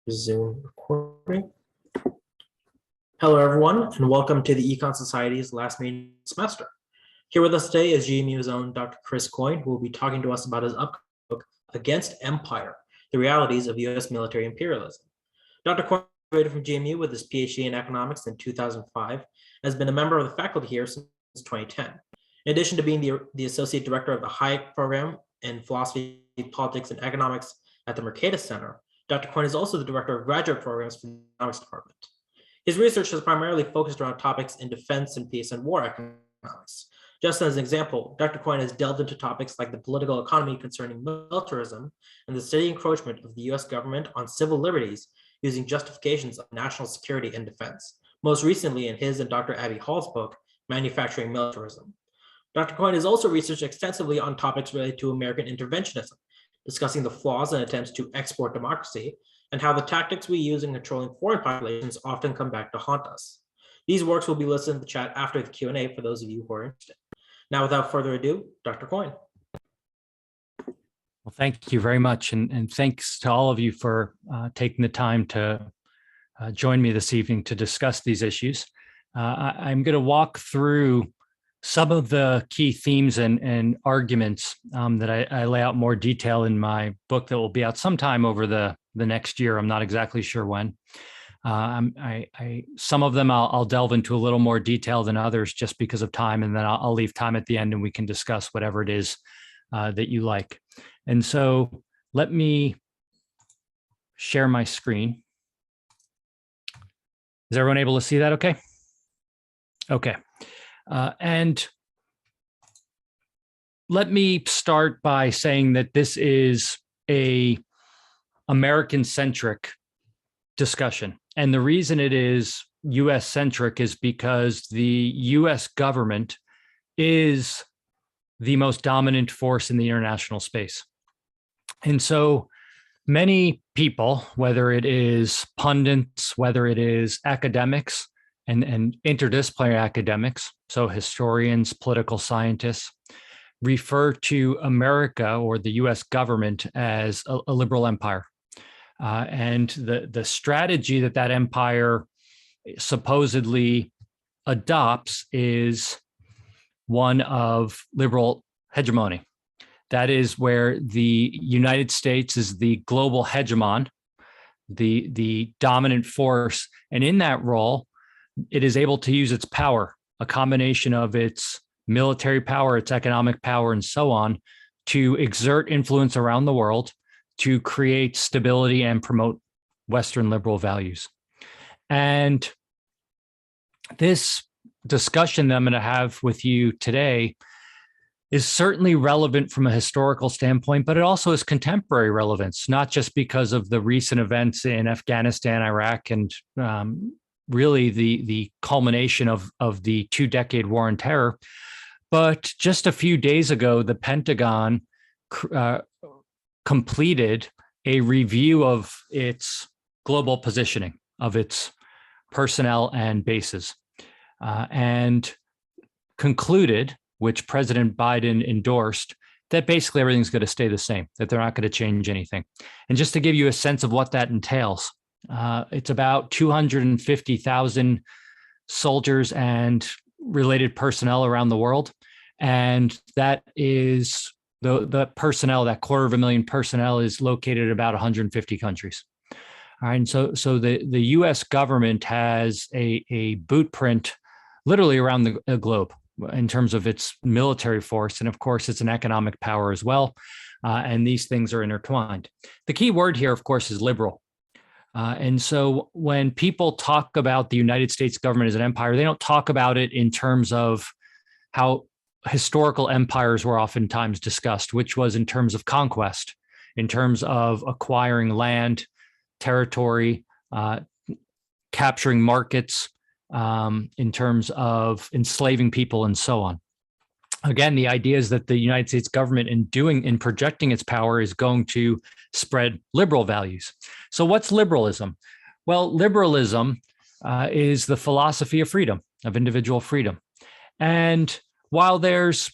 Zoom recording. Hello, everyone, and welcome to the Econ Society's last meeting semester. Here with us today is GMU's own Dr. Chris Coyne, who will be talking to us about his upcoming book, Against Empire, The Realities of U.S. Military Imperialism. Dr. Coyne graduated from GMU with his PhD in economics in 2005 and has been a member of the faculty here since 2010. In addition to being the Associate Director of the Hayek Program in Philosophy, Politics, and Economics at the Mercatus Center, Dr. Coyne is also the Director of Graduate Programs for the Economics Department. His research has primarily focused around topics in defense and peace and war economics. Just as an example, Dr. Coyne has delved into topics like the political economy concerning militarism and the steady encroachment of the US government on civil liberties using justifications of national security and defense, most recently in his and Dr. Abby Hall's book, Manufacturing Militarism. Dr. Coyne has also researched extensively on topics related to American interventionism, discussing the flaws and attempts to export democracy, and how the tactics we use in controlling foreign populations often come back to haunt us. These works will be listed in the chat after the Q&A for those of you who are interested. Now, without further ado, Dr. Coyne. Well, thank you very much, and thanks to all of you for taking the time to join me this evening to discuss these issues. I'm going to walk through some of the key themes and arguments that I lay out more detail in my book that will be out sometime over the next year. I'm not exactly sure when. Some of them I'll delve into a little more detail than others just because of time, and then I'll leave time at the end and we can discuss whatever it is that you like. And so let me share my screen. Is everyone able to see that okay? Okay. And let me start by saying that this is a American-centric discussion. And the reason it is US-centric is because the US government is the most dominant force in the international space. And so many people, whether it is pundits, whether it is academics, and interdisciplinary academics, so historians, political scientists, refer to America or the US government as a liberal empire. And the strategy that empire supposedly adopts is one of liberal hegemony. That is where the United States is the global hegemon, the dominant force. And in that role, it is able to use its power, a combination of its military power, its economic power, and so on, to exert influence around the world, to create stability and promote Western liberal values. And this discussion that I'm going to have with you today is certainly relevant from a historical standpoint, but it also is contemporary relevance, not just because of the recent events in Afghanistan, Iraq, and really the culmination of the 2-decade war on terror. But just a few days ago, the Pentagon completed a review of its global positioning, of its personnel and bases, and concluded, which President Biden endorsed, that basically everything's going to stay the same, that they're not going to change anything. And just to give you a sense of what that entails, it's about 250,000 soldiers and related personnel around the world. And that is the personnel, that 250,000 personnel is located in about 150 countries. All right. And so the US government has a boot print literally around the globe in terms of its military force. And of course, it's an economic power as well. And these things are intertwined. The key word here, of course, is liberal. And so when people talk about the United States government as an empire, they don't talk about it in terms of how historical empires were oftentimes discussed, which was in terms of conquest, in terms of acquiring land, territory, capturing markets, in terms of enslaving people and so on. Again, the idea is that the United States government in projecting its power is going to spread liberal values. So what's liberalism? Well, liberalism is the philosophy of freedom, of individual freedom. And while there's,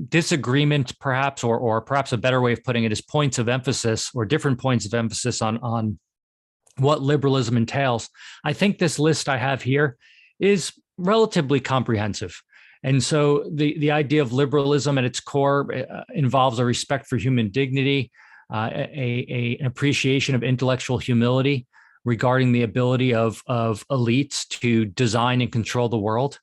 disagreement perhaps, or perhaps a better way of putting it is points of emphasis or different points of emphasis on what liberalism entails, I think this list I have here is relatively comprehensive. And so the idea of liberalism at its core involves a respect for human dignity, an appreciation of intellectual humility regarding the ability of elites to design and control the world,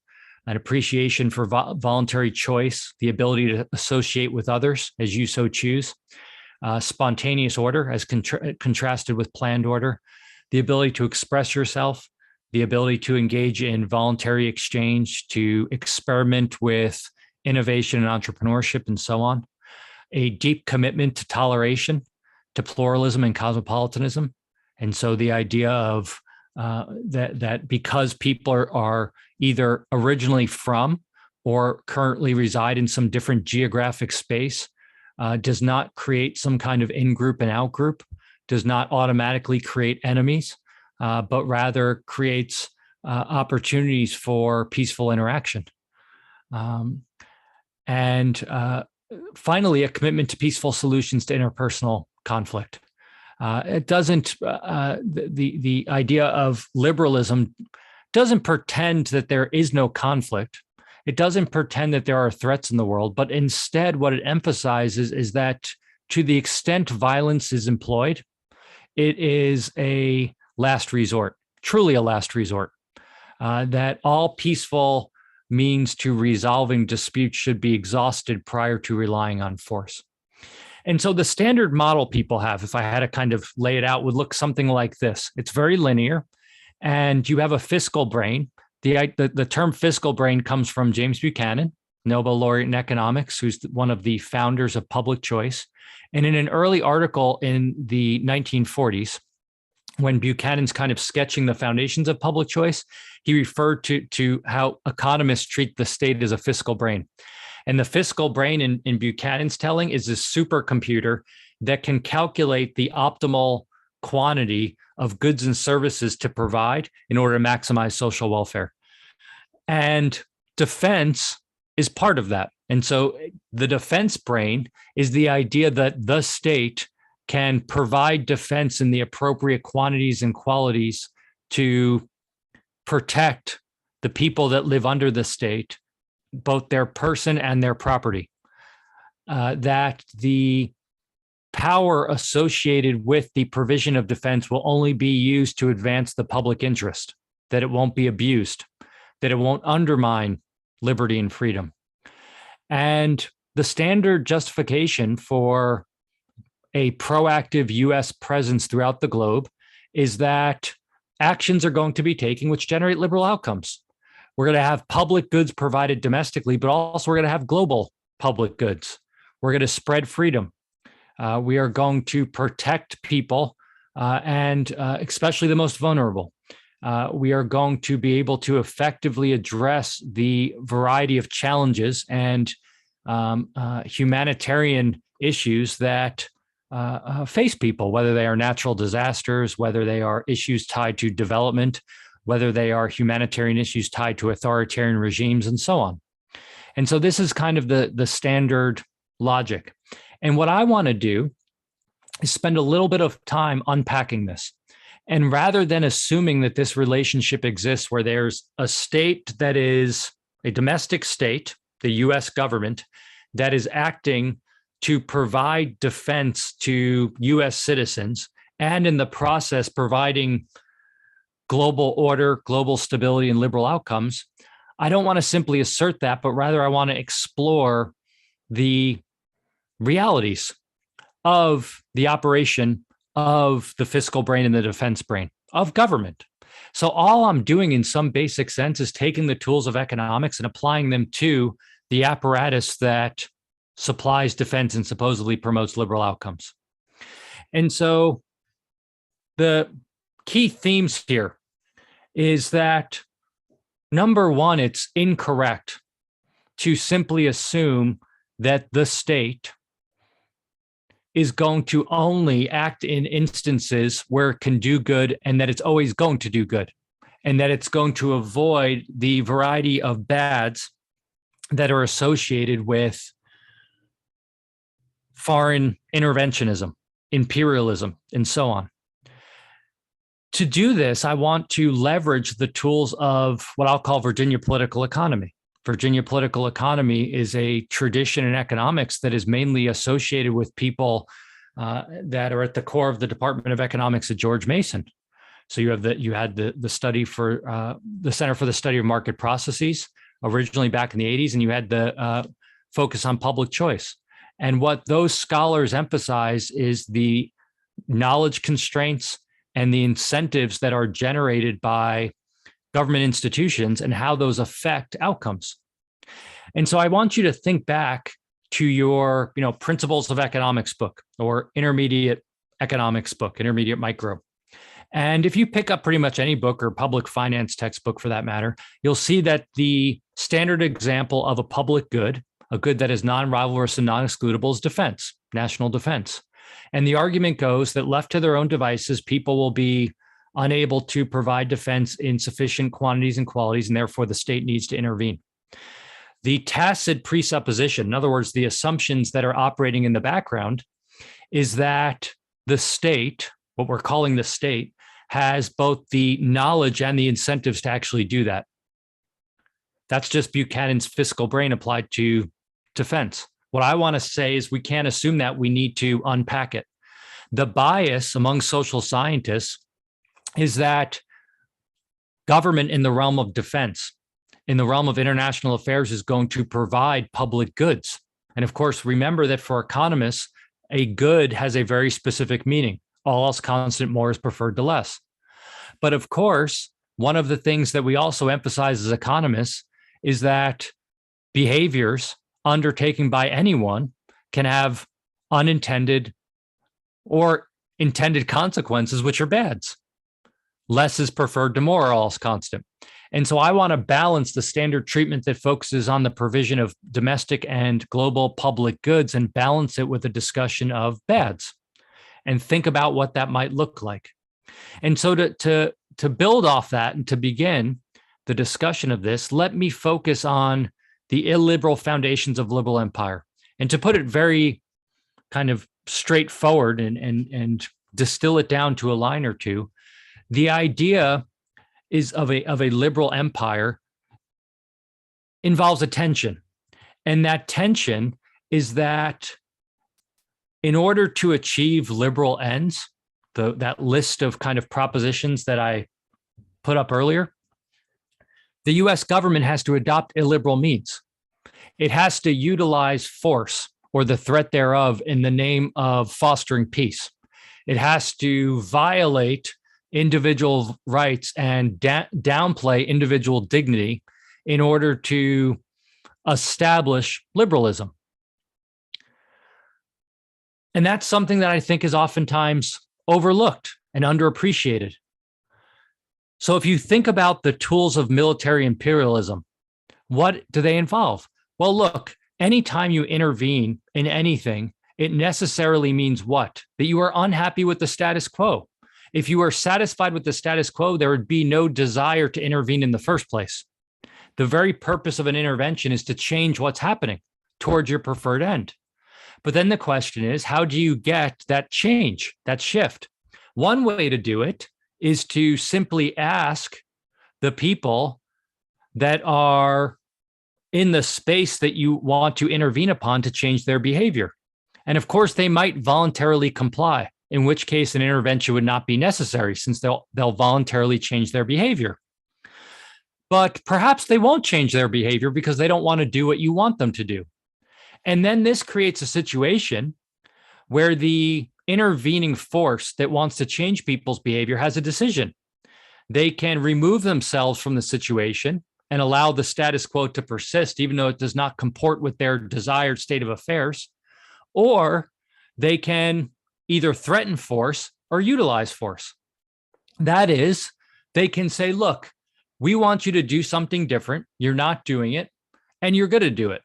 an appreciation for voluntary choice, the ability to associate with others as you so choose, spontaneous order as contrasted with planned order, the ability to express yourself, the ability to engage in voluntary exchange, to experiment with innovation and entrepreneurship, and so on. A deep commitment to toleration, to pluralism and cosmopolitanism. And so the idea of that because people are either originally from or currently reside in some different geographic space does not create some kind of in-group and out-group, does not automatically create enemies, but rather creates opportunities for peaceful interaction. And finally, a commitment to peaceful solutions to interpersonal conflict. It doesn't, the idea of liberalism doesn't pretend that there is no conflict. It doesn't pretend that there are threats in the world, but instead what it emphasizes is that to the extent violence is employed, it is a last resort, truly a last resort, that all peaceful means to resolving disputes should be exhausted prior to relying on force. And so the standard model people have, if I had to kind of lay it out, would look something like this. It's very linear, and you have a fiscal brain. The term fiscal brain comes from James Buchanan, Nobel laureate in economics, who's one of the founders of public choice. And in an early article in the 1940s, when Buchanan's kind of sketching the foundations of public choice, he referred to how economists treat the state as a fiscal brain. And the fiscal brain in Buchanan's telling is a supercomputer that can calculate the optimal quantity of goods and services to provide in order to maximize social welfare. And defense is part of that. And so the defense brain is the idea that the state can provide defense in the appropriate quantities and qualities to protect the people that live under the state, both their person and their property. That the power associated with the provision of defense will only be used to advance the public interest, that it won't be abused, that it won't undermine liberty and freedom. And the standard justification for a proactive U.S. presence throughout the globe is that actions are going to be taken which generate liberal outcomes. We're going to have public goods provided domestically, but also we're going to have global public goods. We're going to spread freedom. We are going to protect people and especially the most vulnerable. We are going to be able to effectively address the variety of challenges and humanitarian issues that face people, whether they are natural disasters, whether they are issues tied to development, whether they are humanitarian issues tied to authoritarian regimes, and so on. And so this is kind of the standard logic. And what I want to do is spend a little bit of time unpacking this. And rather than assuming that this relationship exists where there's a state that is a domestic state, the US government, that is acting to provide defense to US citizens, and in the process providing global order, global stability, and liberal outcomes, I don't want to simply assert that, but rather I want to explore the realities of the operation of the fiscal brain and the defense brain of government. So all I'm doing in some basic sense is taking the tools of economics and applying them to the apparatus that supplies defense and supposedly promotes liberal outcomes. And so the key themes here is that, number one, it's incorrect to simply assume that the state is going to only act in instances where it can do good and that it's always going to do good, and that it's going to avoid the variety of bads that are associated with foreign interventionism, imperialism, and so on. To do this, I want to leverage the tools of what I'll call Virginia political economy. Virginia political economy is a tradition in economics that is mainly associated with people that are at the core of the Department of Economics at George Mason. So you had the study for the Center for the Study of Market Processes originally back in the 80s, and you had the focus on public choice. And what those scholars emphasize is the knowledge constraints and the incentives that are generated by government institutions and how those affect outcomes. And so I want you to think back to your, Principles of Economics book or intermediate economics book, intermediate micro. And if you pick up pretty much any book or public finance textbook for that matter, you'll see that the standard example of a public good, a good that is non-rivalrous and non-excludable, is defense, national defense. And the argument goes that left to their own devices, people will be unable to provide defense in sufficient quantities and qualities, and therefore the state needs to intervene. The tacit presupposition, in other words, the assumptions that are operating in the background, is that the state, what we're calling the state, has both the knowledge and the incentives to actually do that. That's just Buchanan's fiscal brain applied to defense. What I want to say is we can't assume that. We need to unpack it. The bias among social scientists is that government in the realm of defense, in the realm of international affairs, is going to provide public goods. And of course, remember that for economists, a good has a very specific meaning. All else constant, more is preferred to less. But of course, one of the things that we also emphasize as economists is that behaviors undertaken by anyone can have unintended or intended consequences, which are bads. Less is preferred to more, all else constant. And so I want to balance the standard treatment that focuses on the provision of domestic and global public goods and balance it with a discussion of bads and think about what that might look like. And so to build off that and to begin the discussion of this, let me focus on the illiberal foundations of liberal empire. And to put it very kind of straightforward and distill it down to a line or two, the idea is of a liberal empire involves a tension. And that tension is that in order to achieve liberal ends, that list of kind of propositions that I put up earlier, the US government has to adopt illiberal means. It has to utilize force or the threat thereof in the name of fostering peace. It has to violate individual rights and downplay individual dignity in order to establish liberalism. And that's something that I think is oftentimes overlooked and underappreciated. So if you think about the tools of military imperialism, what do they involve? Well, look, anytime you intervene in anything, it necessarily means what? That you are unhappy with the status quo. If you are satisfied with the status quo, there would be no desire to intervene in the first place. The very purpose of an intervention is to change what's happening towards your preferred end. But then the question is, how do you get that change, that shift? One way to do it is to simply ask the people that are in the space that you want to intervene upon to change their behavior. And of course, they might voluntarily comply, in which case an intervention would not be necessary since they'll voluntarily change their behavior. But perhaps they won't change their behavior because they don't want to do what you want them to do. And then this creates a situation where the intervening force that wants to change people's behavior has a decision. They can remove themselves from the situation and allow the status quo to persist, even though it does not comport with their desired state of affairs, or they can either threaten force or utilize force. That is, they can say, look, we want you to do something different. You're not doing it, and you're going to do it.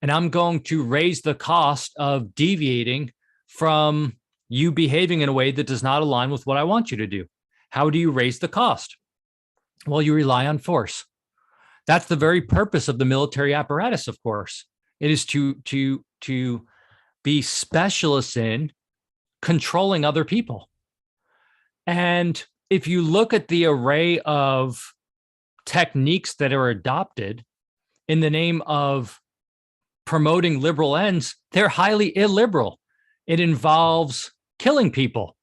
And I'm going to raise the cost of deviating from you behaving in a way that does not align with what I want you to do. How do you raise the cost? Well, you rely on force. That's the very purpose of the military apparatus, of course. It is to be specialists in controlling other people. And if you look at the array of techniques that are adopted in the name of promoting liberal ends, they're highly illiberal. It involves killing people.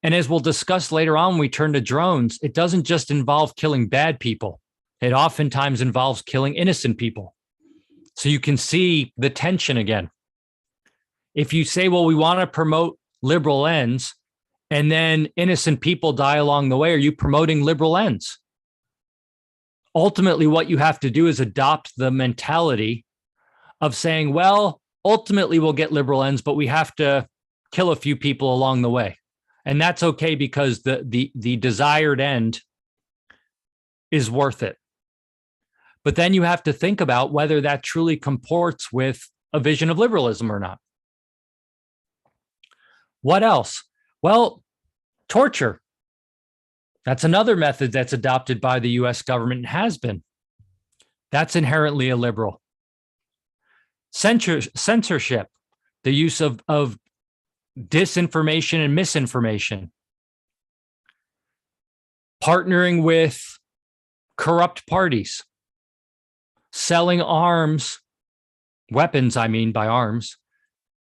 And as we'll discuss later on when we turn to drones, it doesn't just involve killing bad people. It oftentimes involves killing innocent people. So you can see the tension again. If you say, well, we want to promote liberal ends, and then innocent people die along the way, are you promoting liberal ends? Ultimately, what you have to do is adopt the mentality of saying, well, ultimately we'll get liberal ends, but we have to kill a few people along the way. And that's okay because the desired end is worth it. But then you have to think about whether that truly comports with a vision of liberalism or not. What else? Well, torture. That's another method that's adopted by the US government and has been. That's inherently illiberal. Censorship, the use of disinformation and misinformation. Partnering with corrupt parties. Selling arms, weapons, I mean by arms,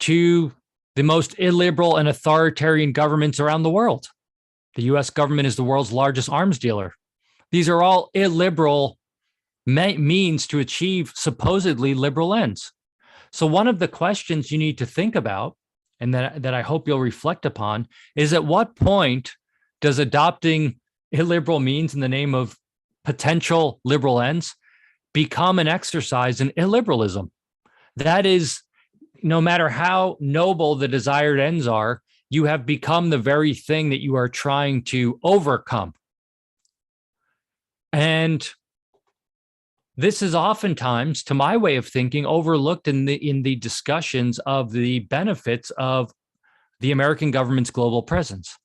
to the most illiberal and authoritarian governments around the world. The US government is the world's largest arms dealer. These are all illiberal means to achieve supposedly liberal ends. So one of the questions you need to think about, and that I hope you'll reflect upon, is at what point does adopting illiberal means in the name of potential liberal ends become an exercise in illiberalism? That is, no matter how noble the desired ends are, you have become the very thing that you are trying to overcome. And this is oftentimes, to my way of thinking, overlooked in the discussions of the benefits of the American government's global presence.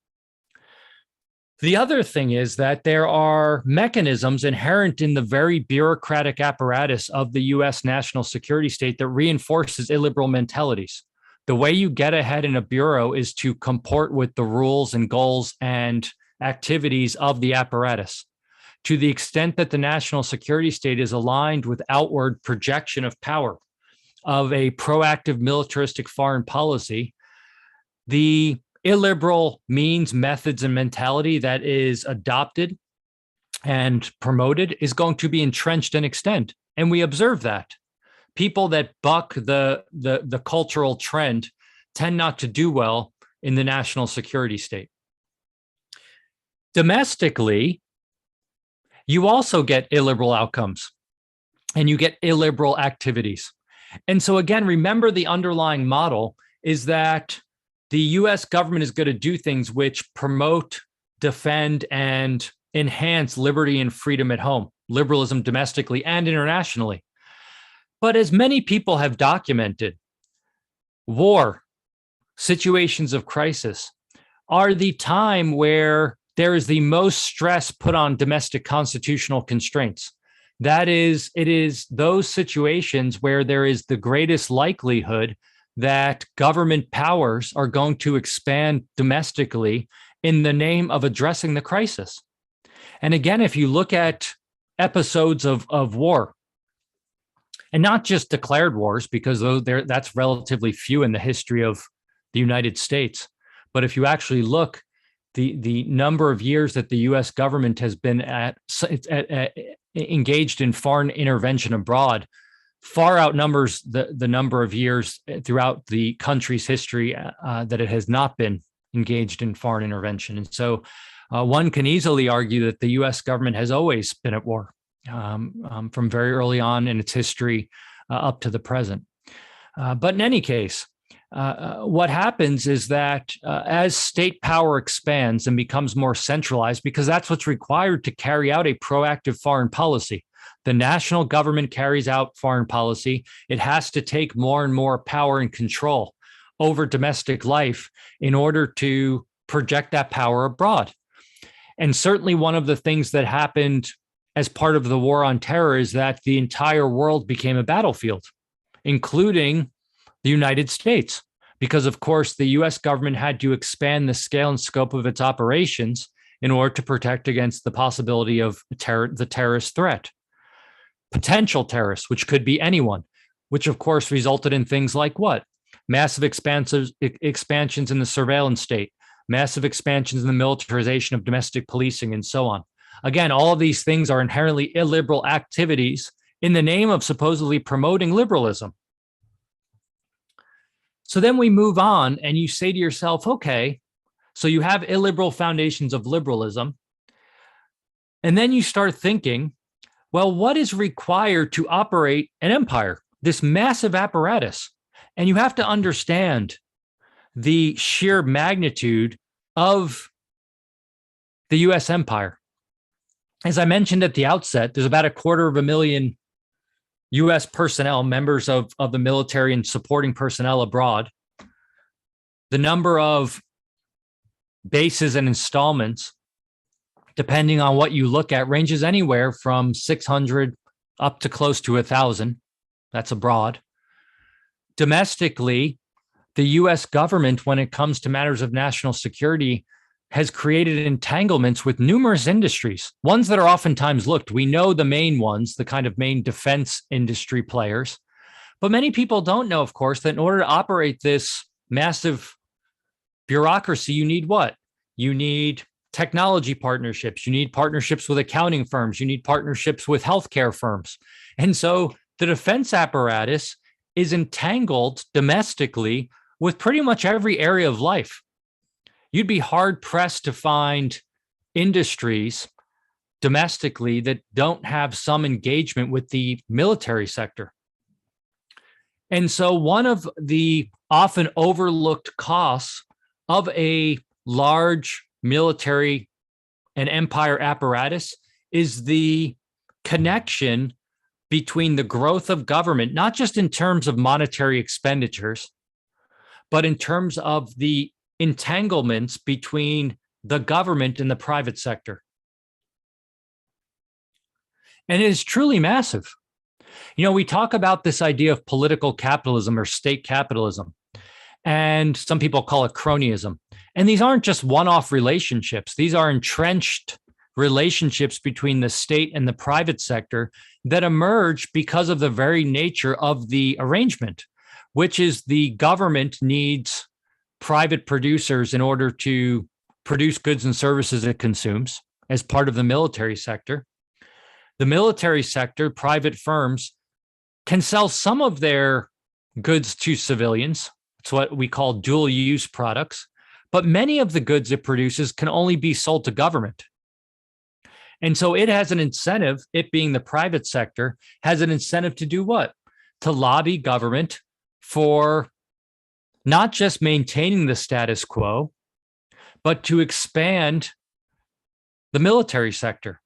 The other thing is that there are mechanisms inherent in the very bureaucratic apparatus of the US national security state that reinforces illiberal mentalities. The way you get ahead in a bureau is to comport with the rules and goals and activities of the apparatus. To the extent that the national security state is aligned with outward projection of power, of a proactive militaristic foreign policy, the illiberal means, methods, and mentality that is adopted and promoted is going to be entrenched and extend. And we observe that. People that buck the cultural trend tend not to do well in the national security state. Domestically, you also get illiberal outcomes and you get illiberal activities. And so again, remember the underlying model is that the US government is going to do things which promote, defend, and enhance liberty and freedom at home, liberalism domestically and internationally. But as many people have documented, war, situations of crisis are the time where there is the most stress put on domestic constitutional constraints. That is, it is those situations where there is the greatest likelihood that government powers are going to expand domestically in the name of addressing the crisis. And again, if you look at episodes of war, and not just declared wars, because that's relatively few in the history of the United States, but if you actually look, the number of years that the U.S. government has been engaged in foreign intervention abroad far outnumbers the number of years throughout the country's history that it has not been engaged in foreign intervention. And so one can easily argue that the U.S. government has always been at war from very early on in its history up to the present. But in any case, what happens is that as state power expands and becomes more centralized, because that's what's required to carry out a proactive foreign policy. The national government carries out foreign policy. It has to take more and more power and control over domestic life in order to project that power abroad. And certainly one of the things that happened as part of the war on terror is that the entire world became a battlefield, including the United States, because, of course, the US government had to expand the scale and scope of its operations in order to protect against the possibility of the terrorist threat. Potential terrorists, which could be anyone, which of course resulted in things like what? Massive expansions in the surveillance state, massive expansions in the militarization of domestic policing, and so on. Again, all of these things are inherently illiberal activities in the name of supposedly promoting liberalism. So then we move on and you say to yourself, okay, so you have illiberal foundations of liberalism. And then you start thinking, well, what is required to operate an empire, this massive apparatus? And you have to understand the sheer magnitude of the US empire. As I mentioned at the outset, there's about 250,000 US personnel, members of the military and supporting personnel abroad. The number of bases and installments, depending on what you look at, ranges anywhere from 600 up to close to 1,000. That's abroad. Domestically, the US government, when it comes to matters of national security, has created entanglements with numerous industries, ones that are oftentimes looked. We know the main ones, the kind of main defense industry players. But many people don't know, of course, that in order to operate this massive bureaucracy, you need what? You need technology partnerships. You need partnerships with accounting firms. You need partnerships with healthcare firms. And so the defense apparatus is entangled domestically with pretty much every area of life. You'd be hard pressed to find industries domestically that don't have some engagement with the military sector. And so one of the often overlooked costs of a large military and empire apparatus is the connection between the growth of government, not just in terms of monetary expenditures, but in terms of the entanglements between the government and the private sector. And it is truly massive. You know, we talk about this idea of political capitalism or state capitalism, and some people call it cronyism. And these aren't just one-off relationships. These are entrenched relationships between the state and the private sector that emerge because of the very nature of the arrangement, which is the government needs private producers in order to produce goods and services it consumes as part of the military sector. The military sector, private firms, can sell some of their goods to civilians. It's what we call dual use products. But many of the goods it produces can only be sold to government. And so it has an incentive, it being the private sector, has an incentive to do what? To lobby government for not just maintaining the status quo, but to expand the military sector.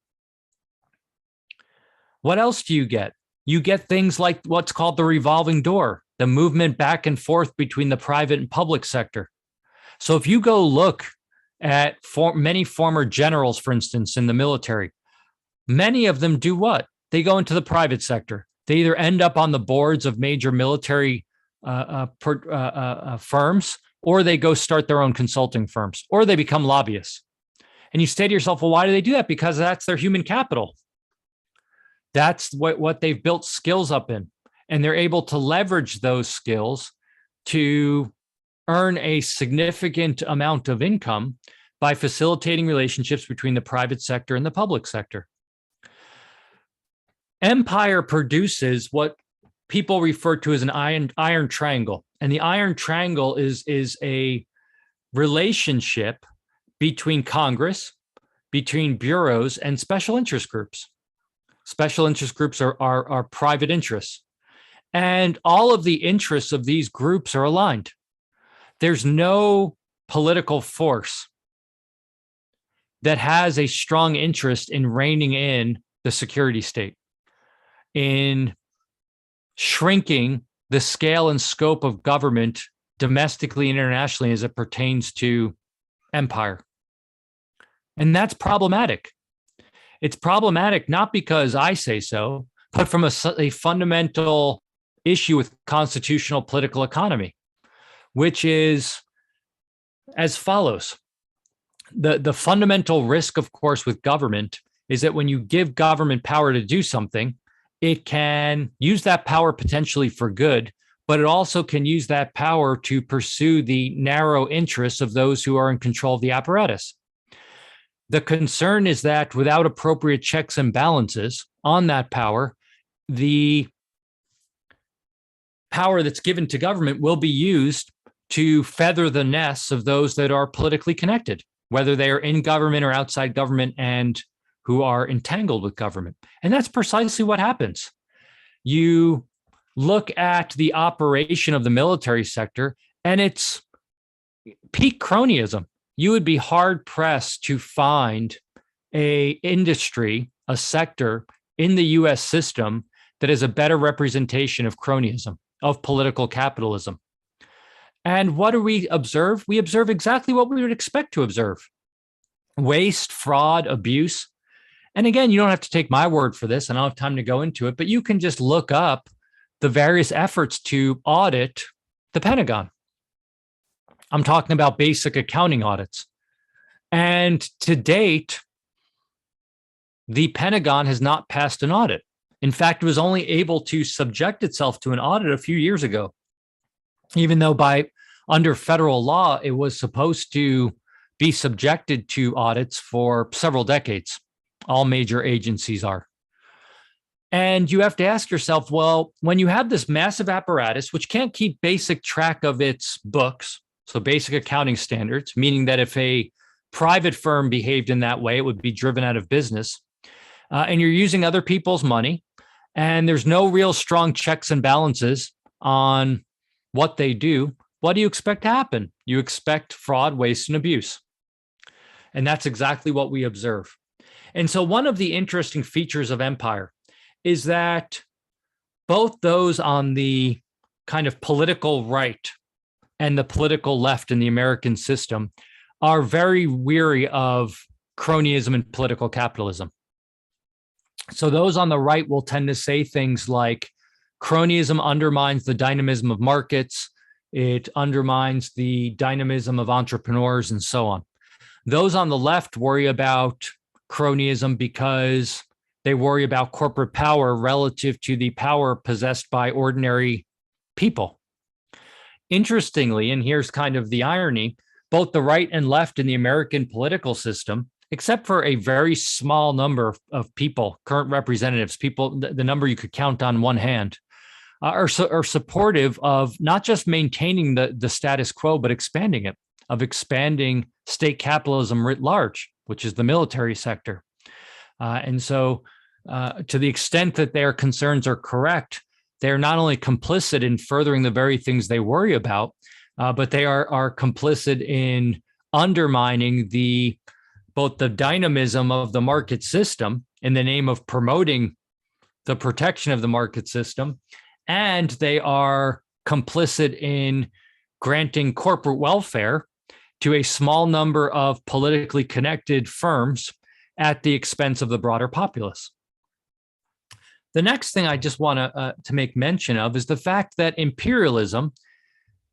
What else do you get? You get things like what's called the revolving door, the movement back and forth between the private and public sector. So if you go look at many former generals, for instance, in the military, many of them do what? They go into the private sector. They either end up on the boards of major military firms, or they go start their own consulting firms, or they become lobbyists. And you say to yourself, well, why do they do that? Because that's their human capital. That's what they've built skills up in. And they're able to leverage those skills to earn a significant amount of income by facilitating relationships between the private sector and the public sector. Empire produces what people refer to as an iron triangle. And the iron triangle is a relationship between Congress, between bureaus, and special interest groups. Special interest groups are private interests. And all of the interests of these groups are aligned. There's no political force that has a strong interest in reining in the security state, in shrinking the scale and scope of government domestically and internationally as it pertains to empire. And that's problematic. It's problematic not because I say so, but from a fundamental issue with constitutional political economy, which is as follows. The fundamental risk, of course, with government is that when you give government power to do something, it can use that power potentially for good, but it also can use that power to pursue the narrow interests of those who are in control of the apparatus. The concern is that without appropriate checks and balances on that power, the power that's given to government will be used to feather the nests of those that are politically connected, whether they are in government or outside government and who are entangled with government. And that's precisely what happens. You look at the operation of the military sector, and it's peak cronyism. You would be hard pressed to find a industry, a sector in the US system that is a better representation of cronyism, of political capitalism. And what do we observe? We observe exactly what we would expect to observe: waste, fraud, abuse. And again, you don't have to take my word for this. I don't have time to go into it, but you can just look up the various efforts to audit the Pentagon. I'm talking about basic accounting audits. And to date, the Pentagon has not passed an audit. In fact, it was only able to subject itself to an audit a few years ago, even though under federal law, it was supposed to be subjected to audits for several decades. All major agencies are. And you have to ask yourself, well, when you have this massive apparatus, which can't keep basic track of its books, so basic accounting standards, meaning that if a private firm behaved in that way, it would be driven out of business, and you're using other people's money, and there's no real strong checks and balances on what they do, what do you expect to happen? You expect fraud, waste, and abuse. And that's exactly what we observe. And so one of the interesting features of empire is that both those on the kind of political right and the political left in the American system are very weary of cronyism and political capitalism. So those on the right will tend to say things like cronyism undermines the dynamism of markets, it undermines the dynamism of entrepreneurs, and so on. Those on the left worry about cronyism because they worry about corporate power relative to the power possessed by ordinary people. Interestingly, and here's kind of the irony, both the right and left in the American political system, except for a very small number of people, current representatives, people, the number you could count on one hand, are supportive of not just maintaining the status quo, but expanding it, of expanding state capitalism writ large, which is the military sector. And so to the extent that their concerns are correct, they're not only complicit in furthering the very things they worry about, but they are complicit in undermining both the dynamism of the market system in the name of promoting the protection of the market system, and they are complicit in granting corporate welfare to a small number of politically connected firms at the expense of the broader populace. The next thing I just want to make mention of is the fact that imperialism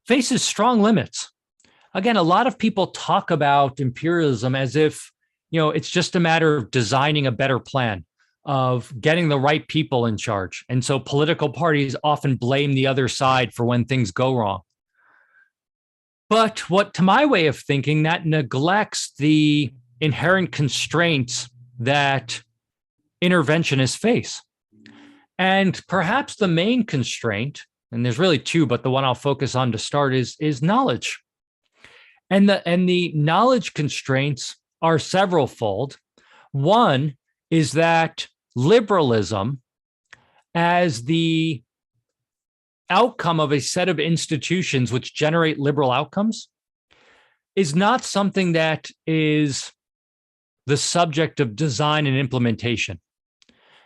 faces strong limits. Again, a lot of people talk about imperialism as if, it's just a matter of designing a better plan, of getting the right people in charge. And so political parties often blame the other side for when things go wrong. But to my way of thinking, that neglects the inherent constraints that interventionists face. And perhaps the main constraint, and there's really two, but the one I'll focus on to start is knowledge. And the knowledge constraints are severalfold. One is that liberalism, as the outcome of a set of institutions which generate liberal outcomes, is not something that is the subject of design and implementation.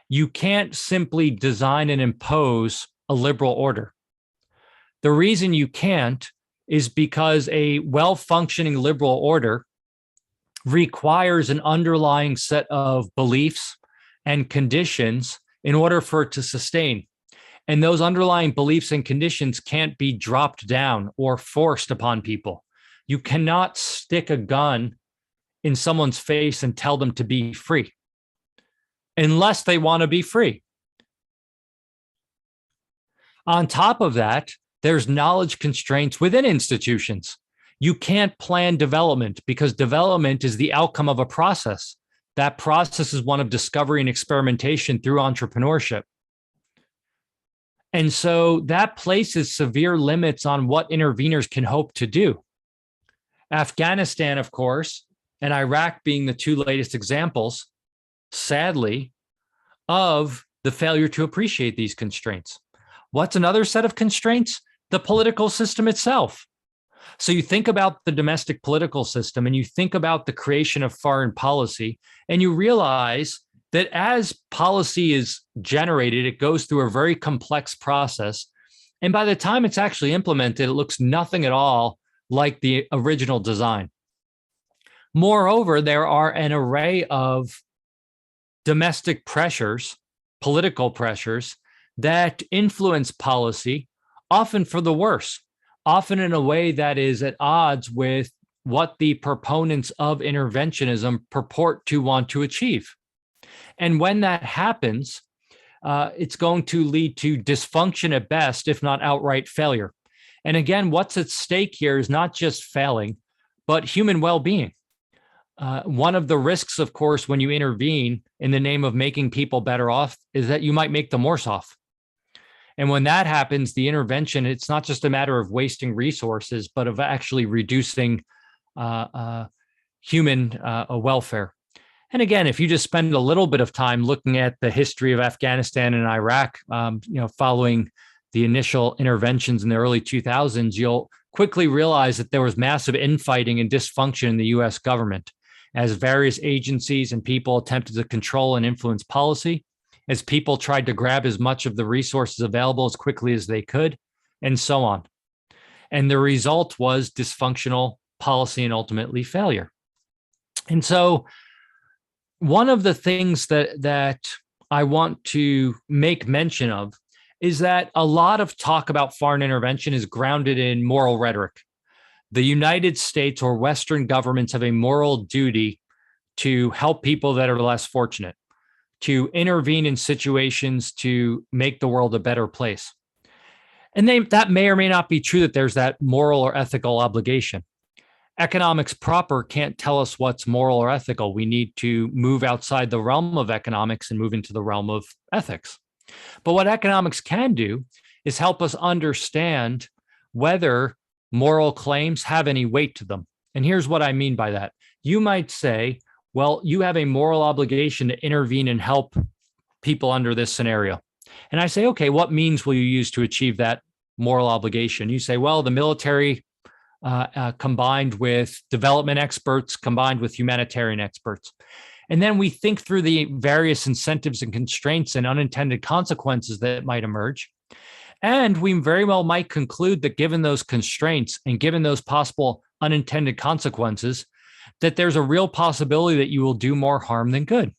You can't simply design and impose a liberal order. The reason you can't is because a well-functioning liberal order requires an underlying set of beliefs and conditions in order for it to sustain. And those underlying beliefs and conditions can't be dropped down or forced upon people. You cannot stick a gun in someone's face and tell them to be free unless they want to be free. On top of that, there's knowledge constraints within institutions. You can't plan development because development is the outcome of a process. That process is one of discovery and experimentation through entrepreneurship. And so that places severe limits on what interveners can hope to do. Afghanistan, of course, and Iraq being the two latest examples, sadly, of the failure to appreciate these constraints. What's another set of constraints? The political system itself. So you think about the domestic political system and you think about the creation of foreign policy, and you realize that as policy is generated, it goes through a very complex process. And by the time it's actually implemented, it looks nothing at all like the original design. Moreover, there are an array of domestic pressures, political pressures, that influence policy, often for the worse, often in a way that is at odds with what the proponents of interventionism purport to want to achieve. And when that happens, it's going to lead to dysfunction at best, if not outright failure. And again, what's at stake here is not just failing, but human well-being. One of the risks, of course, when you intervene in the name of making people better off is that you might make them worse off. And when that happens, the intervention, it's not just a matter of wasting resources, but of actually reducing human welfare. And again, if you just spend a little bit of time looking at the history of Afghanistan and Iraq, following the initial interventions in the early 2000s, you'll quickly realize that there was massive infighting and dysfunction in the U.S. government as various agencies and people attempted to control and influence policy, as people tried to grab as much of the resources available as quickly as they could, and so on. And the result was dysfunctional policy and ultimately failure. And so one of the things that I want to make mention of is that a lot of talk about foreign intervention is grounded in moral rhetoric. The United States or Western governments have a moral duty to help people that are less fortunate, to intervene in situations to make the world a better place. And that may or may not be true, that there's that moral or ethical obligation. Economics proper can't tell us what's moral or ethical. We need to move outside the realm of economics and move into the realm of ethics. But what economics can do is help us understand whether moral claims have any weight to them. And here's what I mean by that. You might say, well, you have a moral obligation to intervene and help people under this scenario. And I say, okay, what means will you use to achieve that moral obligation? You say, well, the military combined with development experts, combined with humanitarian experts. And then we think through the various incentives and constraints and unintended consequences that might emerge. And we very well might conclude that given those constraints and given those possible unintended consequences, that there's a real possibility that you will do more harm than good.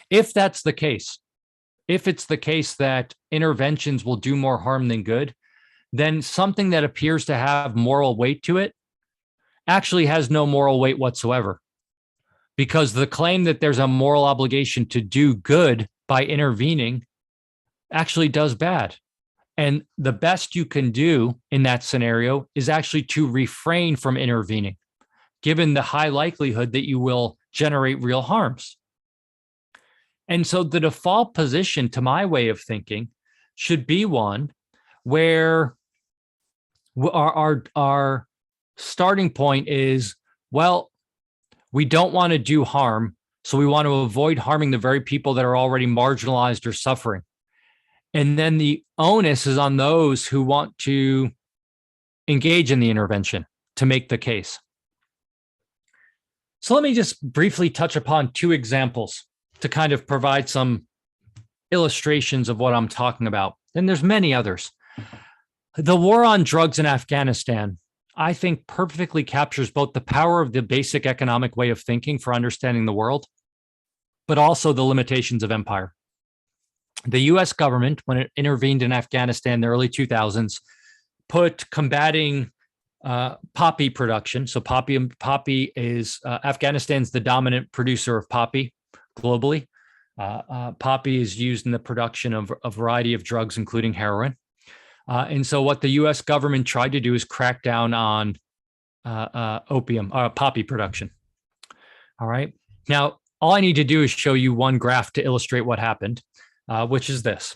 If that's the case, if it's the case that interventions will do more harm than good, then something that appears to have moral weight to it actually has no moral weight whatsoever. Because the claim that there's a moral obligation to do good by intervening actually does bad. And the best you can do in that scenario is actually to refrain from intervening, given the high likelihood that you will generate real harms. And so the default position, to my way of thinking, should be one where our starting point is, well, we don't want to do harm, so we want to avoid harming the very people that are already marginalized or suffering. And then the onus is on those who want to engage in the intervention to make the case. So let me just briefly touch upon two examples to kind of provide some illustrations of what I'm talking about. And there's many others. The war on drugs in Afghanistan, I think, perfectly captures both the power of the basic economic way of thinking for understanding the world, but also the limitations of empire. The US government, when it intervened in Afghanistan in the early 2000s, put combating poppy production. So poppy is Afghanistan's the dominant producer of poppy globally. Poppy is used in the production of a variety of drugs, including heroin. And so what the US government tried to do is crack down on poppy production. All right. Now, all I need to do is show you one graph to illustrate what happened, which is this.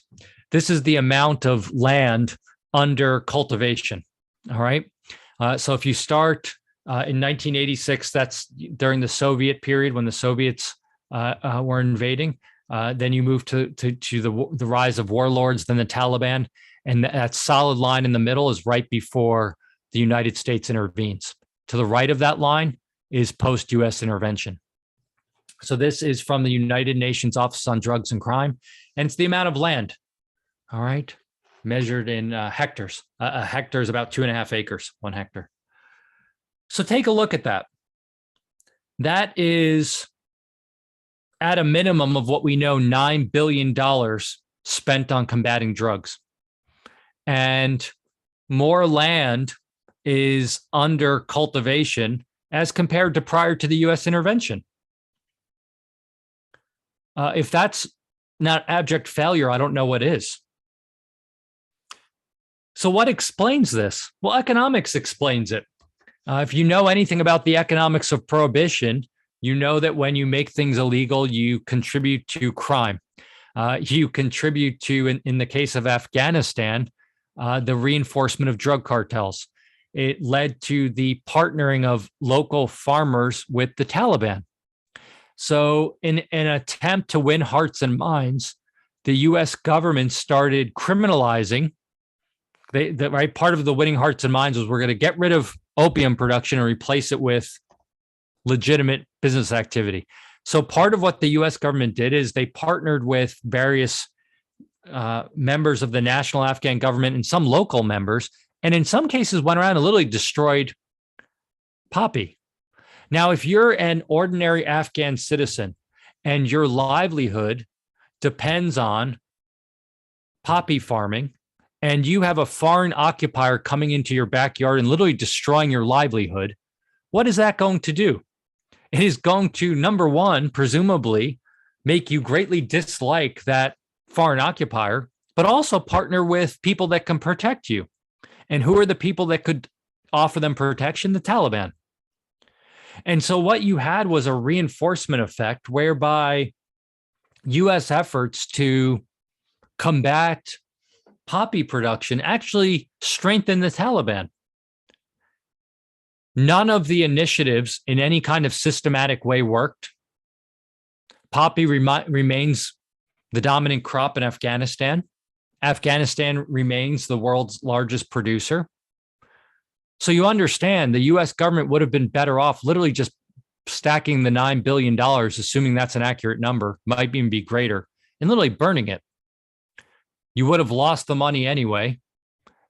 This is the amount of land under cultivation. All right. So if you start in 1986, that's during the Soviet period when the Soviets were invading. Then you move to the rise of warlords, then the Taliban. And that solid line in the middle is right before the United States intervenes. To the right of that line is post-US intervention. So this is from the United Nations Office on Drugs and Crime, and it's the amount of land, all right, measured in hectares. A hectare is about 2.5 acres, 1 hectare. So take a look at that. That is, at a minimum of what we know, $9 billion spent on combating drugs. And more land is under cultivation as compared to prior to the US intervention. If that's not abject failure, I don't know what is. So what explains this? Well, economics explains it. If you know anything about the economics of prohibition, you know that when you make things illegal, you contribute to crime. You contribute to, in the case of Afghanistan, the reinforcement of drug cartels. It led to the partnering of local farmers with the Taliban. So in an attempt to win hearts and minds, the US government started criminalizing. Right, part of the winning hearts and minds was we're going to get rid of opium production and replace it with legitimate business activity. So part of what the US government did is they partnered with various members of the national Afghan government and some local members, and in some cases went around and literally destroyed poppy. Now, if you're an ordinary Afghan citizen and your livelihood depends on poppy farming, and you have a foreign occupier coming into your backyard and literally destroying your livelihood, what is that going to do? It is going to, number one, presumably make you greatly dislike that foreign occupier, but also partner with people that can protect you. And who are the people that could offer them protection? The Taliban. And so what you had was a reinforcement effect whereby US efforts to combat poppy production actually strengthened the Taliban. None of the initiatives in any kind of systematic way worked. Poppy remains the dominant crop in Afghanistan. Afghanistan remains the world's largest producer. So you understand the US government would have been better off literally just stacking the $9 billion, assuming that's an accurate number, might even be greater, and literally burning it. You would have lost the money anyway,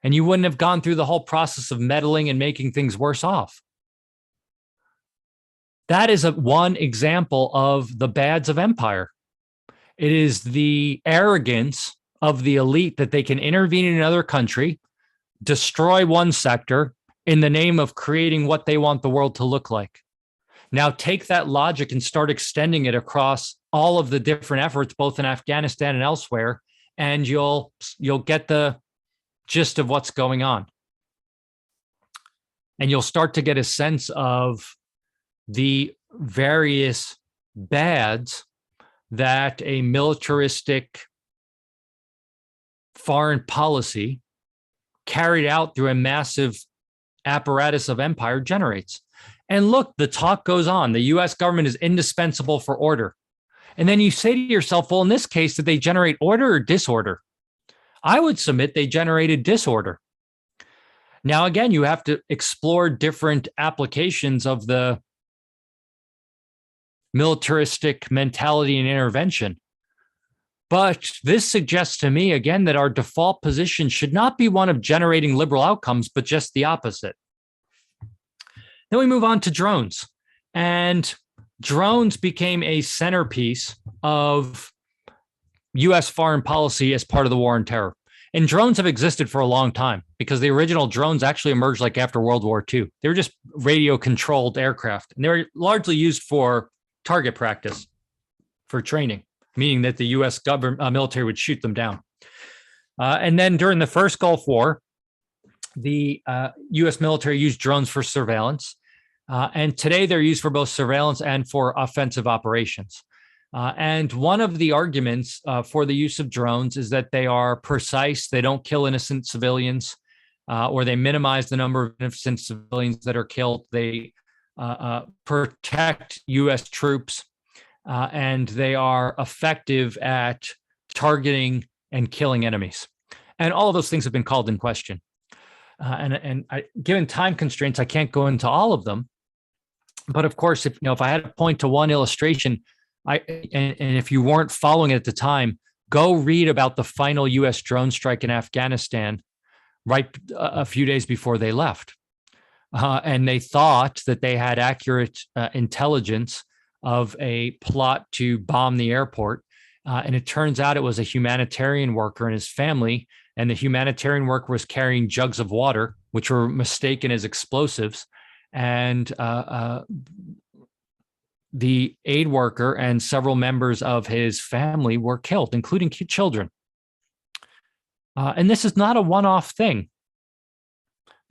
and you wouldn't have gone through the whole process of meddling and making things worse off. That is one example of the bads of empire. It is the arrogance of the elite that they can intervene in another country, destroy one sector in the name of creating what they want the world to look like. Now take that logic and start extending it across all of the different efforts, both in Afghanistan and elsewhere, and you'll get the gist of what's going on. And you'll start to get a sense of the various bads that a militaristic foreign policy carried out through a massive apparatus of empire generates. And look, the talk goes on. The US government is indispensable for order. And then you say to yourself, well, in this case, did they generate order or disorder? I would submit they generated disorder. Now, again, you have to explore different applications of the militaristic mentality and intervention. But this suggests to me, again, that our default position should not be one of generating liberal outcomes, but just the opposite. Then we move on to drones. And drones became a centerpiece of US foreign policy as part of the war on terror. And drones have existed for a long time because the original drones actually emerged like after World War II. They were just radio controlled aircraft, and they were largely used for target practice, for training, meaning that the US government military would shoot them down. And then during the first Gulf War, the US military used drones for surveillance. And today they're used for both surveillance and for offensive operations. And one of the arguments for the use of drones is that they are precise, they don't kill innocent civilians, or they minimize the number of innocent civilians that are killed. They protect US troops, and they are effective at targeting and killing enemies. And all of those things have been called in question. Given time constraints, I can't go into all of them. But of course, if I had to point to one illustration, and if you weren't following it at the time, go read about the final U.S. drone strike in Afghanistan right a few days before they left. And they thought that they had accurate intelligence of a plot to bomb the airport. And it turns out it was a humanitarian worker and his family. And the humanitarian worker was carrying jugs of water, which were mistaken as explosives. And the aid worker and several members of his family were killed, including children. And this is not a one-off thing.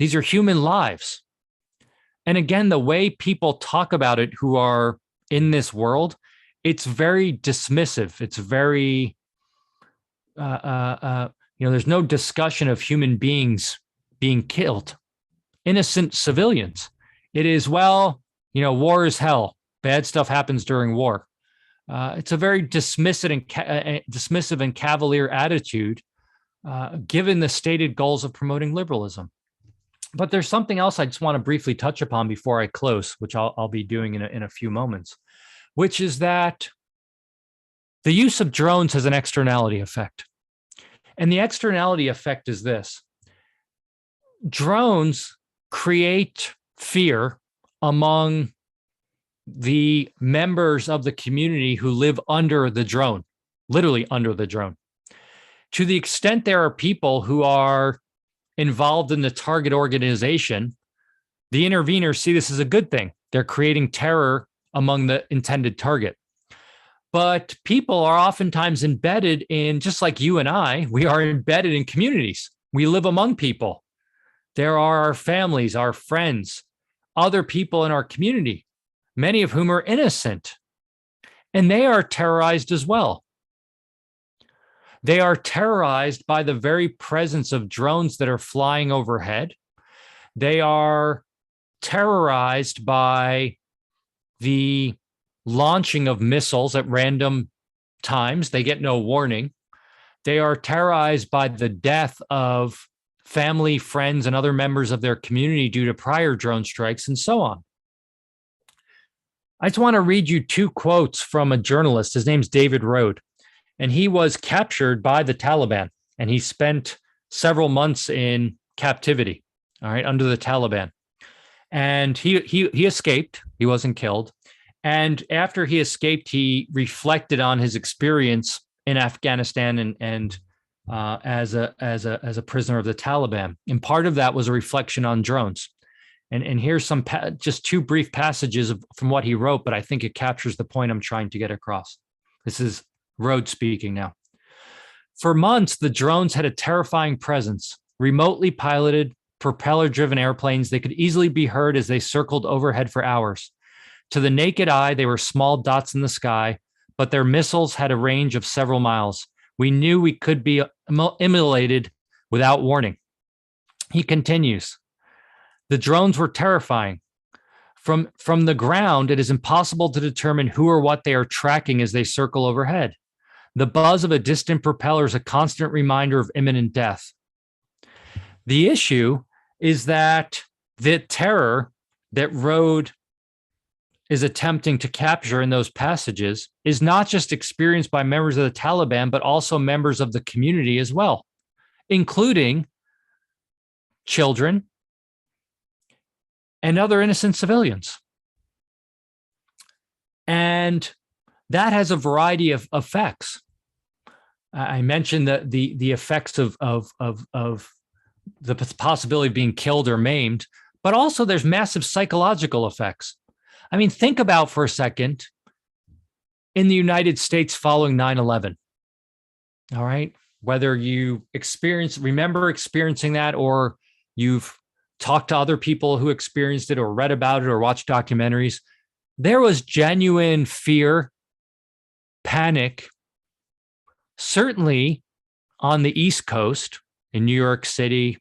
These are human lives. And again, the way people talk about it who are in this world, it's very dismissive. It's very, there's no discussion of human beings being killed, innocent civilians. It is, war is hell. Bad stuff happens during war. It's a very dismissive and cavalier attitude, given the stated goals of promoting liberalism. But there's something else I just want to briefly touch upon before I close, which I'll be doing in a few moments, which is that the use of drones has an externality effect. And the externality effect is this. Drones create fear among the members of the community who live under the drone, literally under the drone. To the extent there are people who are involved in the target organization, the interveners see this as a good thing. They're creating terror among the intended target. But people are oftentimes embedded in, just like you and I, we are embedded in communities. We live among people. There are our families, our friends, other people in our community, many of whom are innocent, and they are terrorized as well. They are terrorized by the very presence of drones that are flying overhead. They are terrorized by the launching of missiles at random times. They get no warning. They are terrorized by the death of family, friends, and other members of their community due to prior drone strikes, and so on. I just want to read you two quotes from a journalist. His name's David Rode, and he was captured by the Taliban, and he spent several months in captivity, all right, under the Taliban. And he escaped. He wasn't killed. And after he escaped, he reflected on his experience in Afghanistan and as a prisoner of the Taliban. And part of that was a reflection on drones. And here's some just two brief passages from what he wrote, but I think it captures the point I'm trying to get across. This is Rhodes speaking now. For months, the drones had a terrifying presence. Remotely piloted, propeller-driven airplanes, they could easily be heard as they circled overhead for hours. To the naked eye, they were small dots in the sky, but their missiles had a range of several miles. We knew we could be immolated without warning. He continues. The drones were terrifying. From the ground, it is impossible to determine who or what they are tracking as they circle overhead. The buzz of a distant propeller is a constant reminder of imminent death. The issue is that the terror that Rode is attempting to capture in those passages is not just experienced by members of the Taliban, but also members of the community as well, including children and other innocent civilians. And that has a variety of effects. I mentioned the effects of the possibility of being killed or maimed, but also there's massive psychological effects. I mean, think about for a second in the United States following 9/11. All right. Whether you remember experiencing that, or you've talked to other people who experienced it or read about it or watched documentaries, there was genuine fear, panic, certainly on the East Coast in New York City,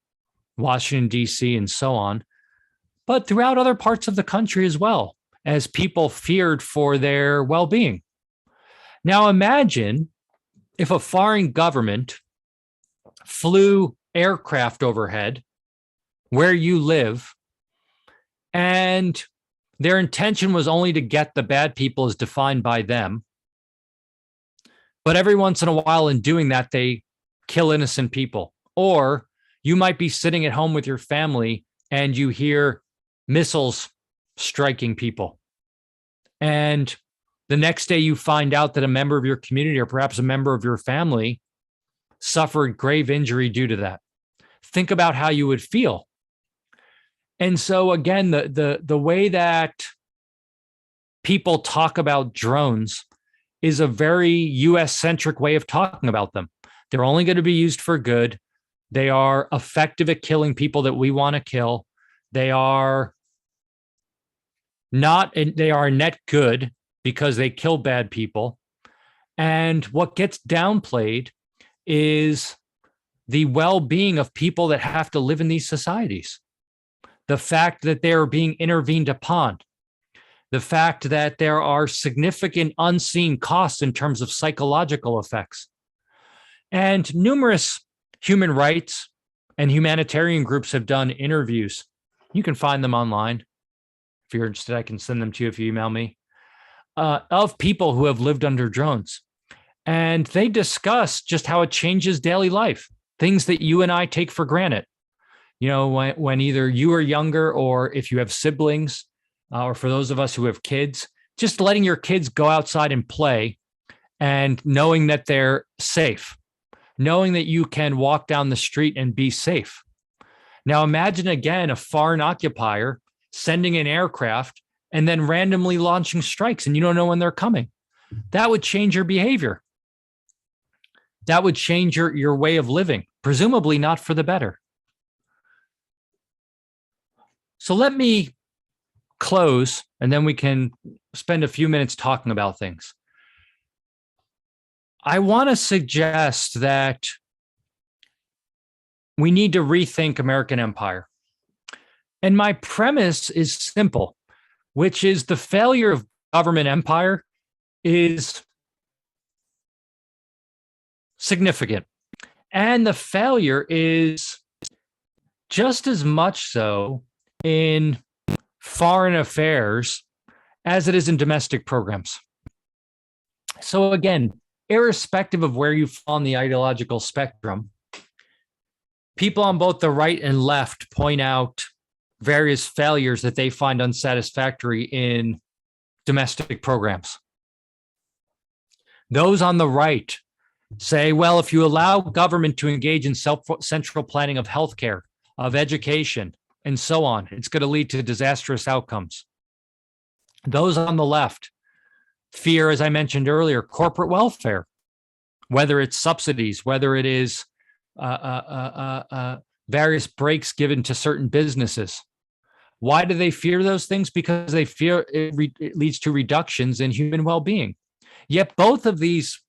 Washington, D.C., and so on, but throughout other parts of the country as well, as people feared for their well-being. Now imagine if a foreign government flew aircraft overhead where you live, and their intention was only to get the bad people as defined by them. But every once in a while in doing that, they kill innocent people. Or you might be sitting at home with your family and you hear missiles striking people. And the next day you find out that a member of your community or perhaps a member of your family suffered grave injury due to that. Think about how you would feel. And so again, the way that people talk about drones is a very US-centric way of talking about them. They're only going to be used for good. They are effective at killing people that we want to kill. They are net good because they kill bad people. And what gets downplayed is the well-being of people that have to live in these societies. The fact that they are being intervened upon. The fact that there are significant unseen costs in terms of psychological effects. And numerous human rights and humanitarian groups have done interviews. You can find them online. If you're interested, I can send them to you if you email me. Of people who have lived under drones. And they discuss just how it changes daily life, things that you and I take for granted. You know, when either you are younger or if you have siblings, or for those of us who have kids, just letting your kids go outside and play and knowing that they're safe, knowing that you can walk down the street and be safe. Now imagine again a foreign occupier sending an aircraft and then randomly launching strikes and you don't know when they're coming. That would change your behavior. That would change your way of living, presumably not for the better. So let me close, and then we can spend a few minutes talking about things. I want to suggest that we need to rethink American empire. And my premise is simple, which is the failure of government empire is significant. And the failure is just as much so in foreign affairs as it is in domestic programs. So again, irrespective of where you fall on the ideological spectrum, people on both the right and left point out various failures that they find unsatisfactory in domestic programs. Those on the right say, well, if you allow government to engage in central planning of healthcare, of education, and so on, it's going to lead to disastrous outcomes. Those on the left fear, as I mentioned earlier, corporate welfare, whether it's subsidies, whether it is various breaks given to certain businesses. Why do they fear those things? Because they fear it leads to reductions in human well-being. Yet both of these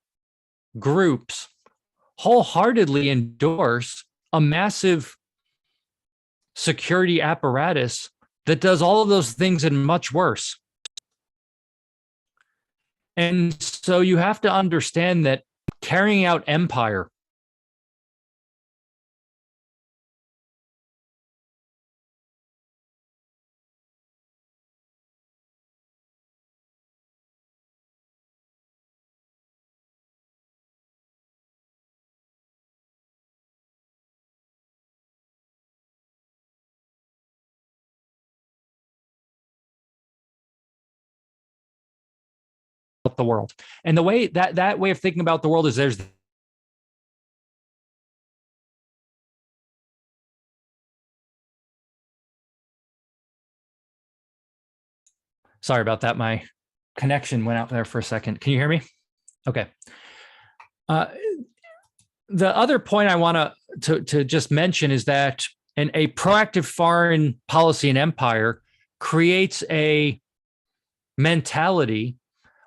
groups wholeheartedly endorse a massive security apparatus that does all of those things and much worse. And so you have to understand that carrying out empire the world. And the way that way of thinking about the world is there's Sorry about that. My connection went out there for a second. Can you hear me? Okay. The other point I want to just mention is that a proactive foreign policy and empire creates a mentality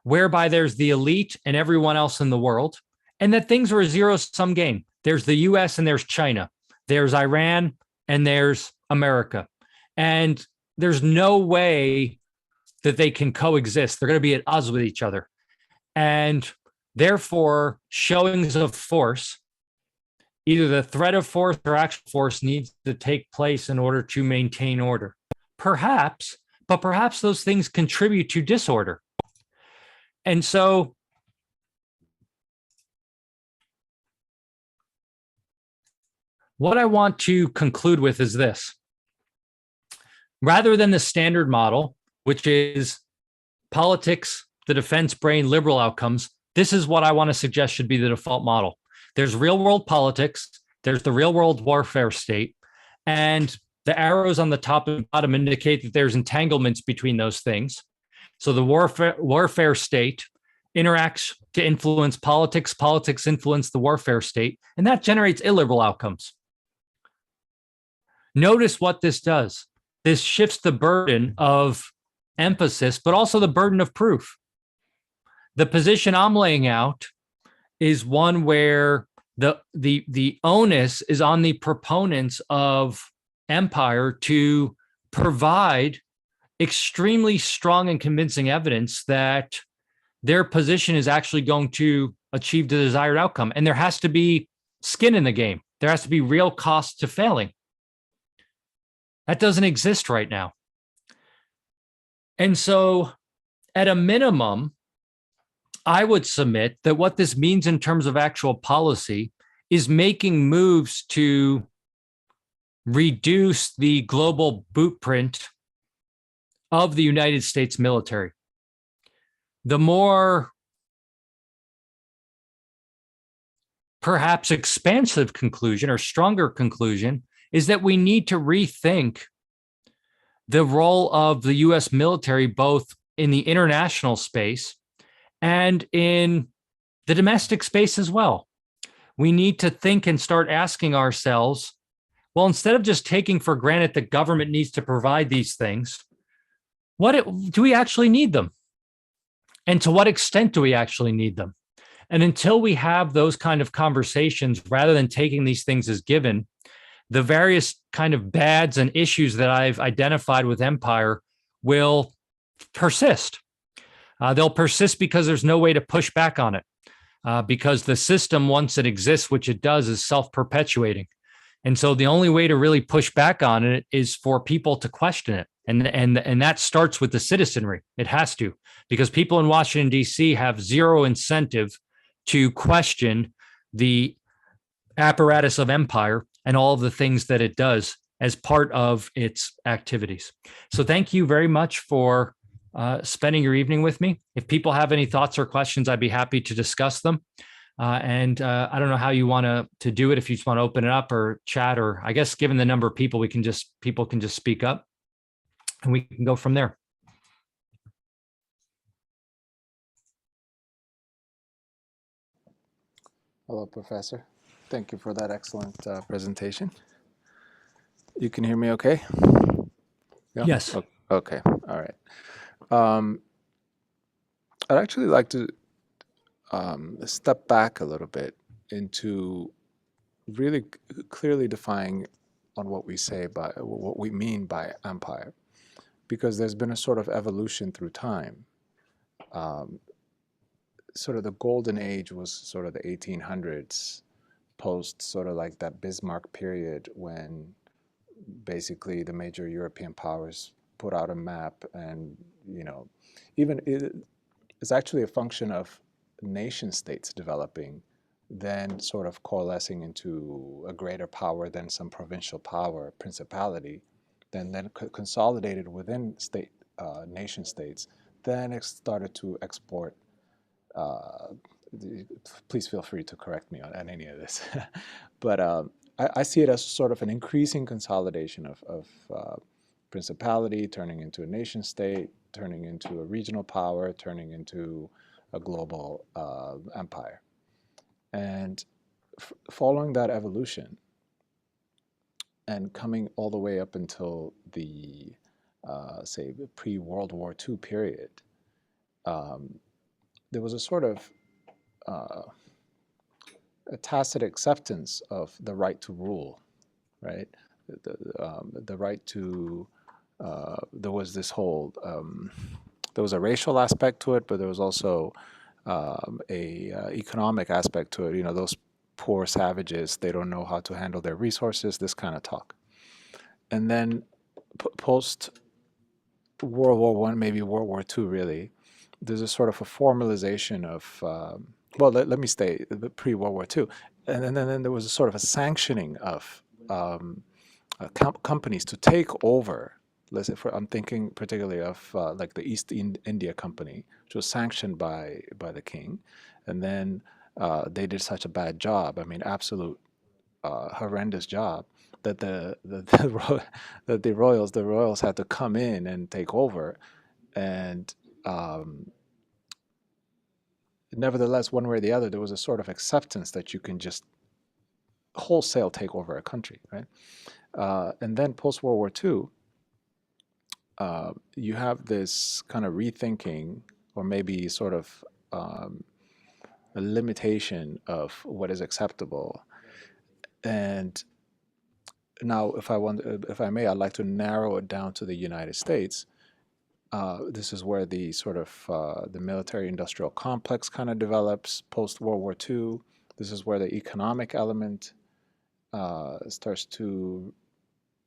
whereby there's the elite and everyone else in the world, and that things are a zero-sum game. There's the US and there's China. There's Iran and there's America. And there's no way that they can coexist. They're going to be at odds with each other. And therefore, showings of force, either the threat of force or actual force, needs to take place in order to maintain order. Perhaps, but perhaps those things contribute to disorder. And so what I want to conclude with is this. Rather than the standard model, which is politics, the defense brain, liberal outcomes, this is what I want to suggest should be the default model. There's real world politics, there's the real world warfare state, and the arrows on the top and bottom indicate that there's entanglements between those things. So the warfare state interacts to influence politics, politics influence the warfare state, and that generates illiberal outcomes. Notice what this does. This shifts the burden of emphasis, but also the burden of proof. The position I'm laying out is one where the onus is on the proponents of empire to provide extremely strong and convincing evidence that their position is actually going to achieve the desired outcome. And there has to be skin in the game. There has to be real cost to failing. That doesn't exist right now. And so at a minimum, I would submit that what this means in terms of actual policy is making moves to reduce the global bootprint of the United States military. The more perhaps expansive conclusion or stronger conclusion is that we need to rethink the role of the US military, both in the international space and in the domestic space as well. We need to think and start asking ourselves, well, instead of just taking for granted that government needs to provide these things, do we actually need them? And to what extent do we actually need them? And until we have those kind of conversations, rather than taking these things as given, the various kind of bads and issues that I've identified with empire will persist. They'll persist because there's no way to push back on it, because the system, once it exists, which it does, is self-perpetuating. And so the only way to really push back on it is for people to question it. And that starts with the citizenry. It has to, because people in Washington, D.C. have zero incentive to question the apparatus of empire and all of the things that it does as part of its activities. So thank you very much for spending your evening with me. If people have any thoughts or questions, I'd be happy to discuss them. I don't know how you want to do it, if you just want to open it up or chat, or I guess given the number of people, people can just speak up and we can go from there. Hello, Professor. Thank you for that excellent presentation. You can hear me okay? Yeah? Yes. Okay. All right. I'd actually like to step back a little bit into really clearly defining on what we say by what we mean by empire, because there's been a sort of evolution through time. Sort of the golden age was sort of the 1800s, post sort of like that Bismarck period when basically the major European powers put out a map, and even it's actually a function of nation states developing, then sort of coalescing into a greater power than some provincial power, principality, then consolidated within nation states. Then it started to export. Please feel free to correct me on any of this, but I see it as sort of an increasing consolidation of principality turning into a nation state, turning into a regional power, turning into a global empire. And following that evolution and coming all the way up until the, say, pre-World War II period, there was a sort of a tacit acceptance of the right to rule, right? The right to, there was this whole, there was a racial aspect to it, but there was also a economic aspect to it. You know, those poor savages, they don't know how to handle their resources, this kind of talk. And then post World War One, maybe World War Two, really, there's a sort of a formalization of, well, let me stay pre-World War Two, and then there was a sort of a sanctioning of companies to take over. Let's say, I'm thinking particularly of like the East India Company, which was sanctioned by the king, and then they did such a bad job. I mean, absolute horrendous job that the royals had to come in and take over, and nevertheless, one way or the other, there was a sort of acceptance that you can just wholesale take over a country, right? And then post World War II, you have this kind of rethinking, or maybe sort of a limitation of what is acceptable. And now, if I may, I'd like to narrow it down to the United States. This is where the sort of the military-industrial complex kind of develops post World War II. This is where the economic element starts to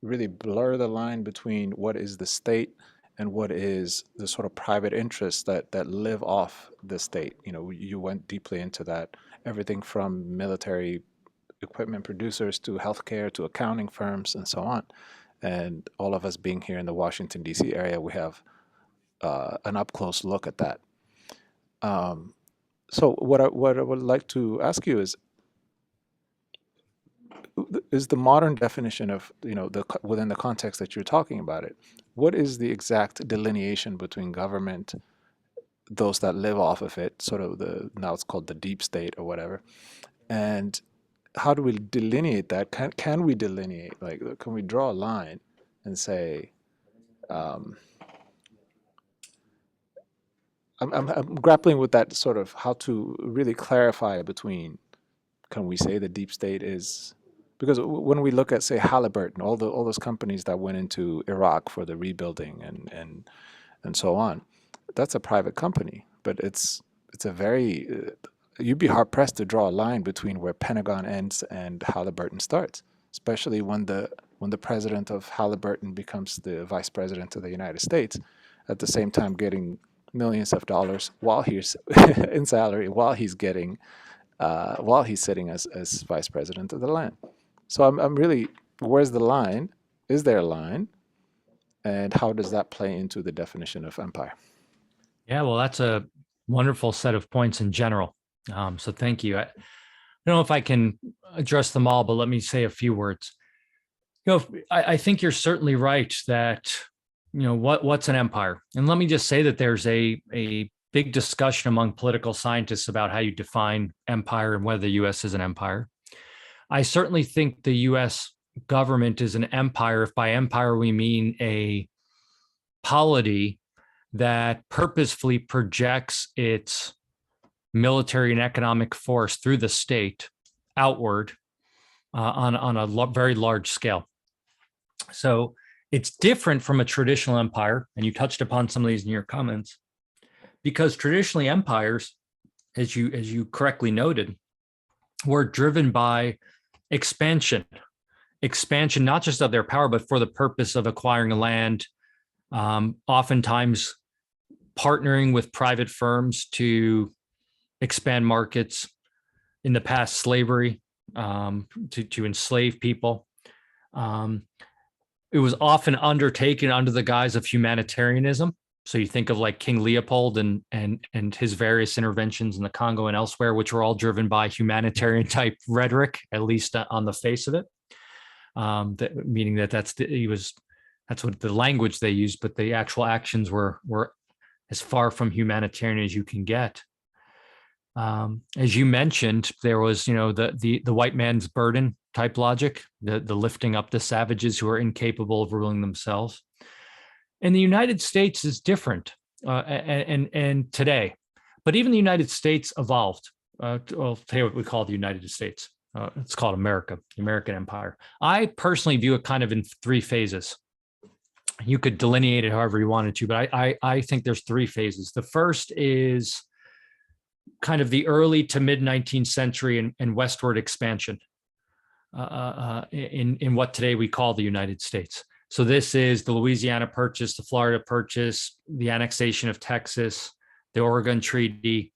really blur the line between what is the state and what is the sort of private interests that live off the state. You know, you went deeply into that, everything from military equipment producers to healthcare to accounting firms and so on. And all of us being here in the Washington, D.C. area, we have an up-close look at that. So what I would like to ask you is the modern definition of, you know, within the context that you're talking about it, what is the exact delineation between government, those that live off of it, sort of now it's called the deep state or whatever, and how do we delineate that? Can we delineate, like, can we draw a line and say, I'm grappling with that sort of how to really clarify between, can we say the deep state is, because when we look at, say, Halliburton, all those companies that went into Iraq for the rebuilding and so on, that's a private company, but it's a very, you'd be hard pressed to draw a line between where Pentagon ends and Halliburton starts, especially when the president of Halliburton becomes the vice president of the United States, at the same time getting millions of dollars while he's in salary, while he's sitting as vice president of the land. So I'm really, where's the line? Is there a line? And how does that play into the definition of empire? Yeah, well, that's a wonderful set of points in general. So thank you. I don't know if I can address them all, but let me say a few words. You know, I think you're certainly right that, you know, what's an empire? And let me just say that there's a big discussion among political scientists about how you define empire and whether the U.S. is an empire. I certainly think the U.S. government is an empire, if by empire we mean a polity that purposefully projects its military and economic force through the state outward on a very large scale. So it's different from a traditional empire, and you touched upon some of these in your comments, because traditionally empires, as you correctly noted, were driven by expansion not just of their power, but for the purpose of acquiring land, oftentimes partnering with private firms to expand markets. In the past, slavery, to enslave people. It was often undertaken under the guise of humanitarianism. So you think of like King Leopold and his various interventions in the Congo and elsewhere, which were all driven by humanitarian type rhetoric, at least on the face of it. Meaning that he was That's what the language they used, but the actual actions were as far from humanitarian as you can get. As you mentioned, there was, the white man's burden type logic, the lifting up the savages who are incapable of ruling themselves. And the United States is different, and today, but even the United States evolved. Today what we call the United States. It's called America, the American Empire. I personally view it kind of in three phases. You could delineate it however you wanted to, but I think there's three phases. The first is kind of the early to mid 19th century and westward expansion in what today we call the United States. So this is the Louisiana Purchase, the Florida Purchase, the annexation of Texas, the Oregon Treaty.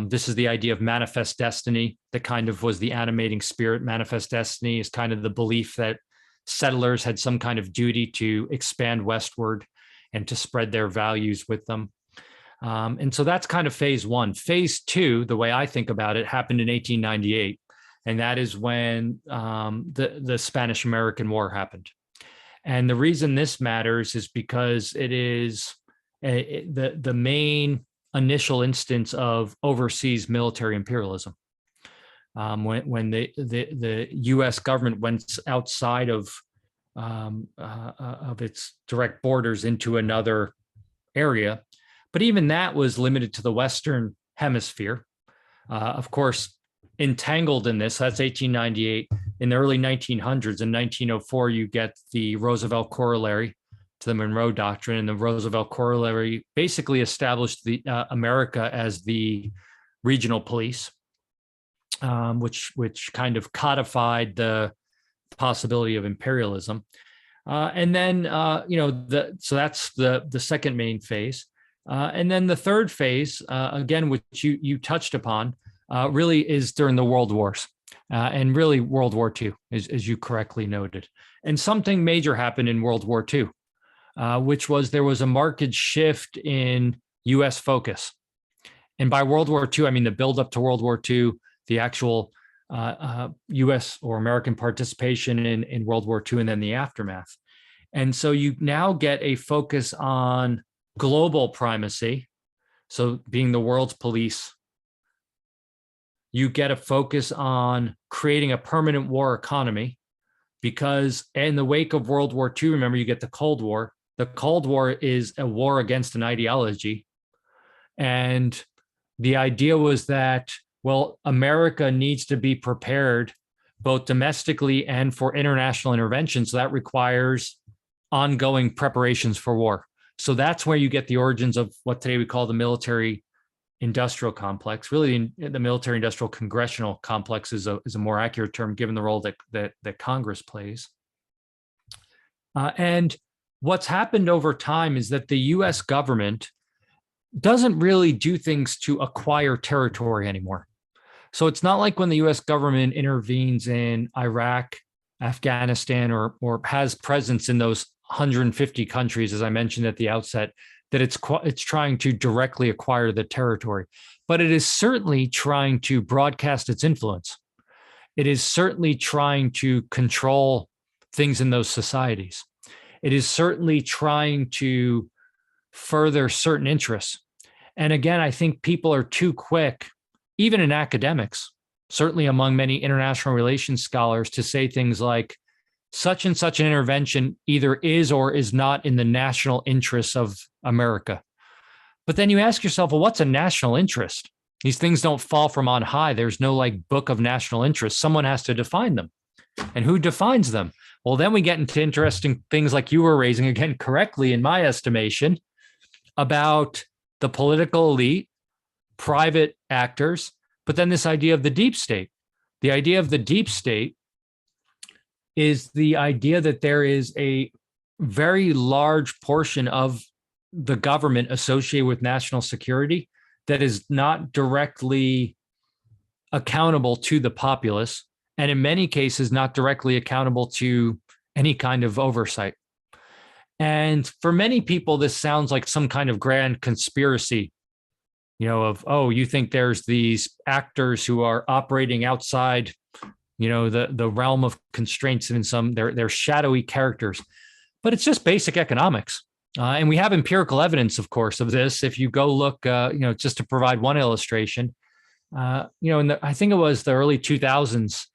This is the idea of manifest destiny that kind of was the animating spirit. Manifest destiny is kind of the belief that settlers had some kind of duty to expand westward and to spread their values with them. And so that's kind of phase one. Phase two, the way I think about it, happened in 1898. And that is when the Spanish-American War happened. And the reason this matters is because it is the main initial instance of overseas military imperialism. When the U.S. government went outside of its direct borders into another area, but even that was limited to the Western Hemisphere. Of course, entangled in this, that's 1898. In the early 1900s, in 1904, you get the Roosevelt Corollary to the Monroe Doctrine, and the Roosevelt Corollary basically established the America as the regional police, which kind of codified the possibility of imperialism. And then, so that's the second main phase. And then the third phase, again, which you touched upon, really is during the World Wars, and really World War II, as you correctly noted. And something major happened in World War II, which was there was a marked shift in U.S. focus. And by World War II, I mean the buildup to World War II, the actual U.S. or American participation in World War II, and then the aftermath. And so you now get a focus on global primacy, so being the world's police. You get a focus on creating a permanent war economy, because in the wake of World War II, remember, you get the Cold War. The Cold War is a war against an ideology. And the idea was that, well, America needs to be prepared both domestically and for international intervention. So that requires ongoing preparations for war. So that's where you get the origins of what today we call the military industrial complex. Really, the military industrial congressional complex is a more accurate term given the role that Congress plays. And what's happened over time is that the US government doesn't really do things to acquire territory anymore. So it's not like when the US government intervenes in Iraq, Afghanistan, or has presence in those 150 countries, as I mentioned at the outset, that it's trying to directly acquire the territory, but it is certainly trying to broadcast its influence. It is certainly trying to control things in those societies. It is certainly trying to further certain interests. And again, I think people are too quick, even in academics, certainly among many international relations scholars, to say things like, such and such an intervention either is or is not in the national interests of America. But then you ask yourself, well, what's a national interest? These things don't fall from on high. There's no like book of national interest. Someone has to define them. And who defines them? Well, then we get into interesting things like you were raising, again, correctly, in my estimation, about the political elite, private actors, but then this idea of the deep state. The idea of the deep state is the idea that there is a very large portion of the government associated with national security that is not directly accountable to the populace, and in many cases not directly accountable to any kind of oversight. And for many people, this sounds like some kind of grand conspiracy, of, oh, you think there's these actors who are operating outside the realm of constraints, and in some they're shadowy characters. but it's just basic economics. And we have empirical evidence, of course, of this. If you go look, just to provide one illustration, I think it was the early 2000s,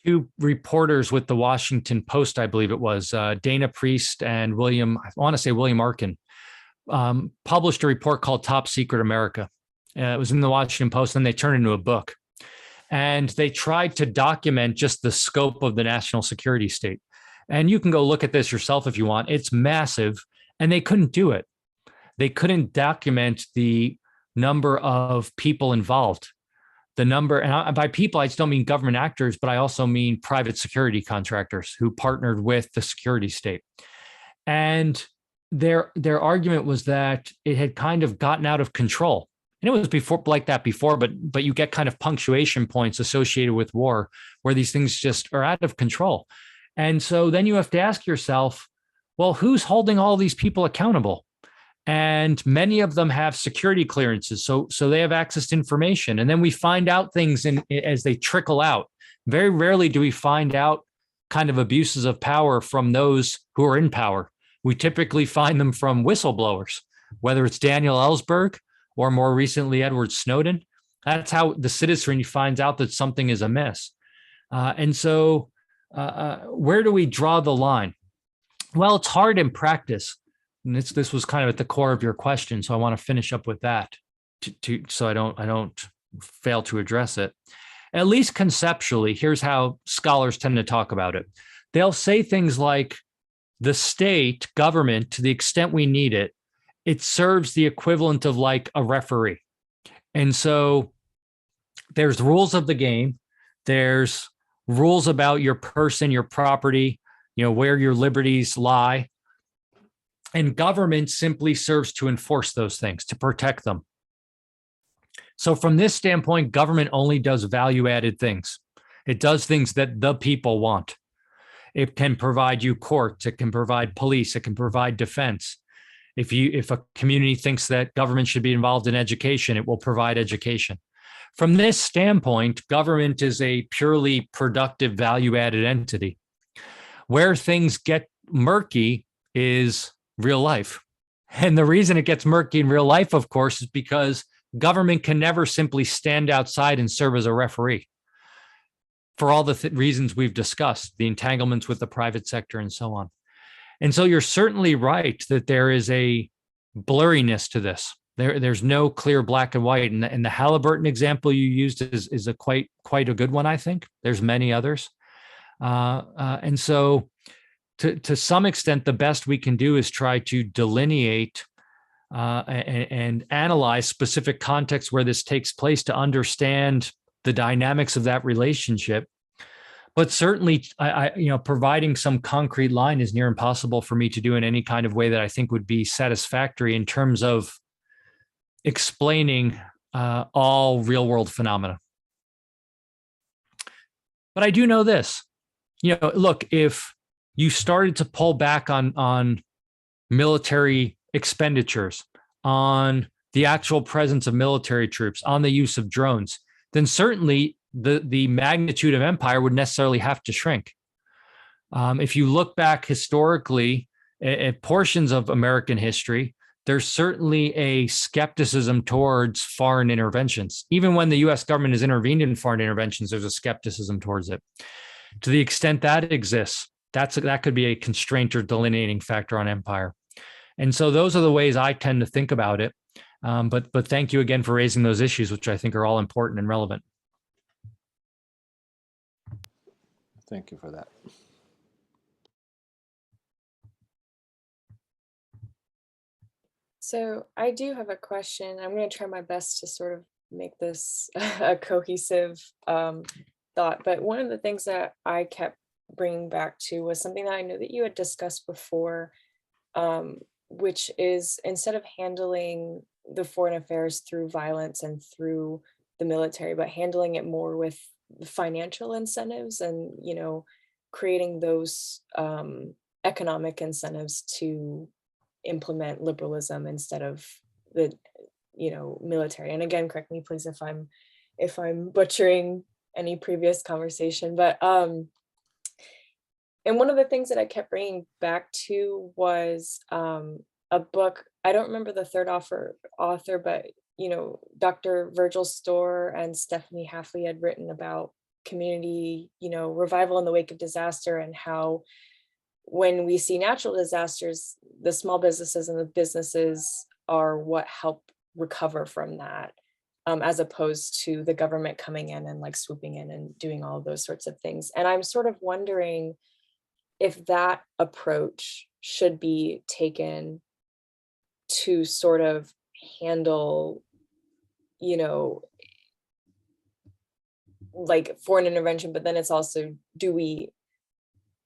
two reporters with the Washington Post, I believe it was, Dana Priest and I want to say William Arkin, published a report called Top Secret America. It was in the Washington Post, and they turned it into a book. And they tried to document just the scope of the national security state. And you can go look at this yourself if you want. It's massive, and they couldn't do it. They couldn't document the number of people involved. The number, and by people, I just don't mean government actors, but I also mean private security contractors who partnered with the security state. And their argument was that it had kind of gotten out of control. And it was before like that before, but you get kind of punctuation points associated with war where these things just are out of control. And so then you have to ask yourself, well, who's holding all these people accountable? And many of them have security clearances, so they have access to information. And then we find out things as they trickle out. Very rarely do we find out kind of abuses of power from those who are in power. We typically find them from whistleblowers, whether it's Daniel Ellsberg or more recently Edward Snowden. That's how the citizenry finds out that something is amiss. And so where do we draw the line? Well, it's hard in practice. And this was kind of at the core of your question, so I want to finish up with that, so I don't fail to address it. At least conceptually, here's how scholars tend to talk about it. They'll say things like, the state government, to the extent we need it, it serves the equivalent of like a referee. And so there's rules of the game. There's rules about your person, your property, where your liberties lie. And government simply serves to enforce those things, to protect them. So from this standpoint, government only does value-added things. It does things that the people want. It can provide you courts, it can provide police, it can provide defense. If a community thinks that government should be involved in education, it will provide education. From this standpoint, government is a purely productive, value-added entity. Where things get murky is real life. And the reason it gets murky in real life, of course, is because government can never simply stand outside and serve as a referee for all the reasons we've discussed, the entanglements with the private sector and so on. And so you're certainly right that there is a blurriness to this. There's no clear black and white. And the Halliburton example you used is a quite a good one, I think. There's many others. And so to some extent, the best we can do is try to delineate and analyze specific contexts where this takes place to understand the dynamics of that relationship. But certainly, providing some concrete line is near impossible for me to do in any kind of way that I think would be satisfactory in terms of explaining all real-world phenomena. But I do know this. Look, if you started to pull back on military expenditures, on the actual presence of military troops, on the use of drones, then certainly the magnitude of empire would necessarily have to shrink. If you look back historically at portions of American history, there's certainly a skepticism towards foreign interventions. Even when the US government has intervened in foreign interventions, there's a skepticism towards it. To the extent that exists, that could be a constraint or delineating factor on empire. And so those are the ways I tend to think about it. But thank you again for raising those issues, which I think are all important and relevant. Thank you for that. So I do have a question. I'm going to try my best to sort of make this a cohesive thought. But one of the things that I kept bringing back to was something that I know that you had discussed before, which is instead of handling the foreign affairs through violence and through the military, but handling it more with financial incentives and, creating those economic incentives to implement liberalism instead of the, military. And again, correct me please if I'm butchering any previous conversation, but And one of the things that I kept bringing back to was a book. I don't remember the third author, but Dr. Virgil Storr and Stephanie Halfley had written about community, revival in the wake of disaster, and how when we see natural disasters, the small businesses and the businesses are what help recover from that, as opposed to the government coming in and like swooping in and doing all of those sorts of things. And I'm sort of wondering if that approach should be taken to sort of handle, like foreign intervention, but then it's also,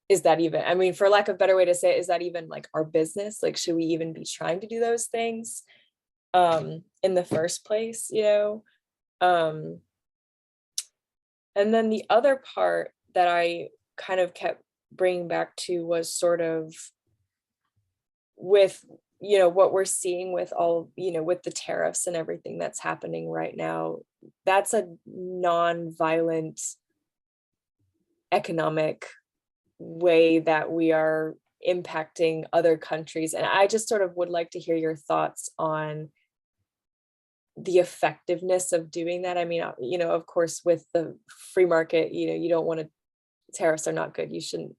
is that even, I mean, for lack of a better way to say it, is that even like our business? Like, should we even be trying to do those things in the first place, And then the other part that I kind of kept bringing back to was sort of with, what we're seeing with all, with the tariffs and everything that's happening right now. That's a non-violent economic way that we are impacting other countries. And I just sort of would like to hear your thoughts on the effectiveness of doing that. I mean, of course, with the free market, you don't want to, tariffs are not good. You shouldn't,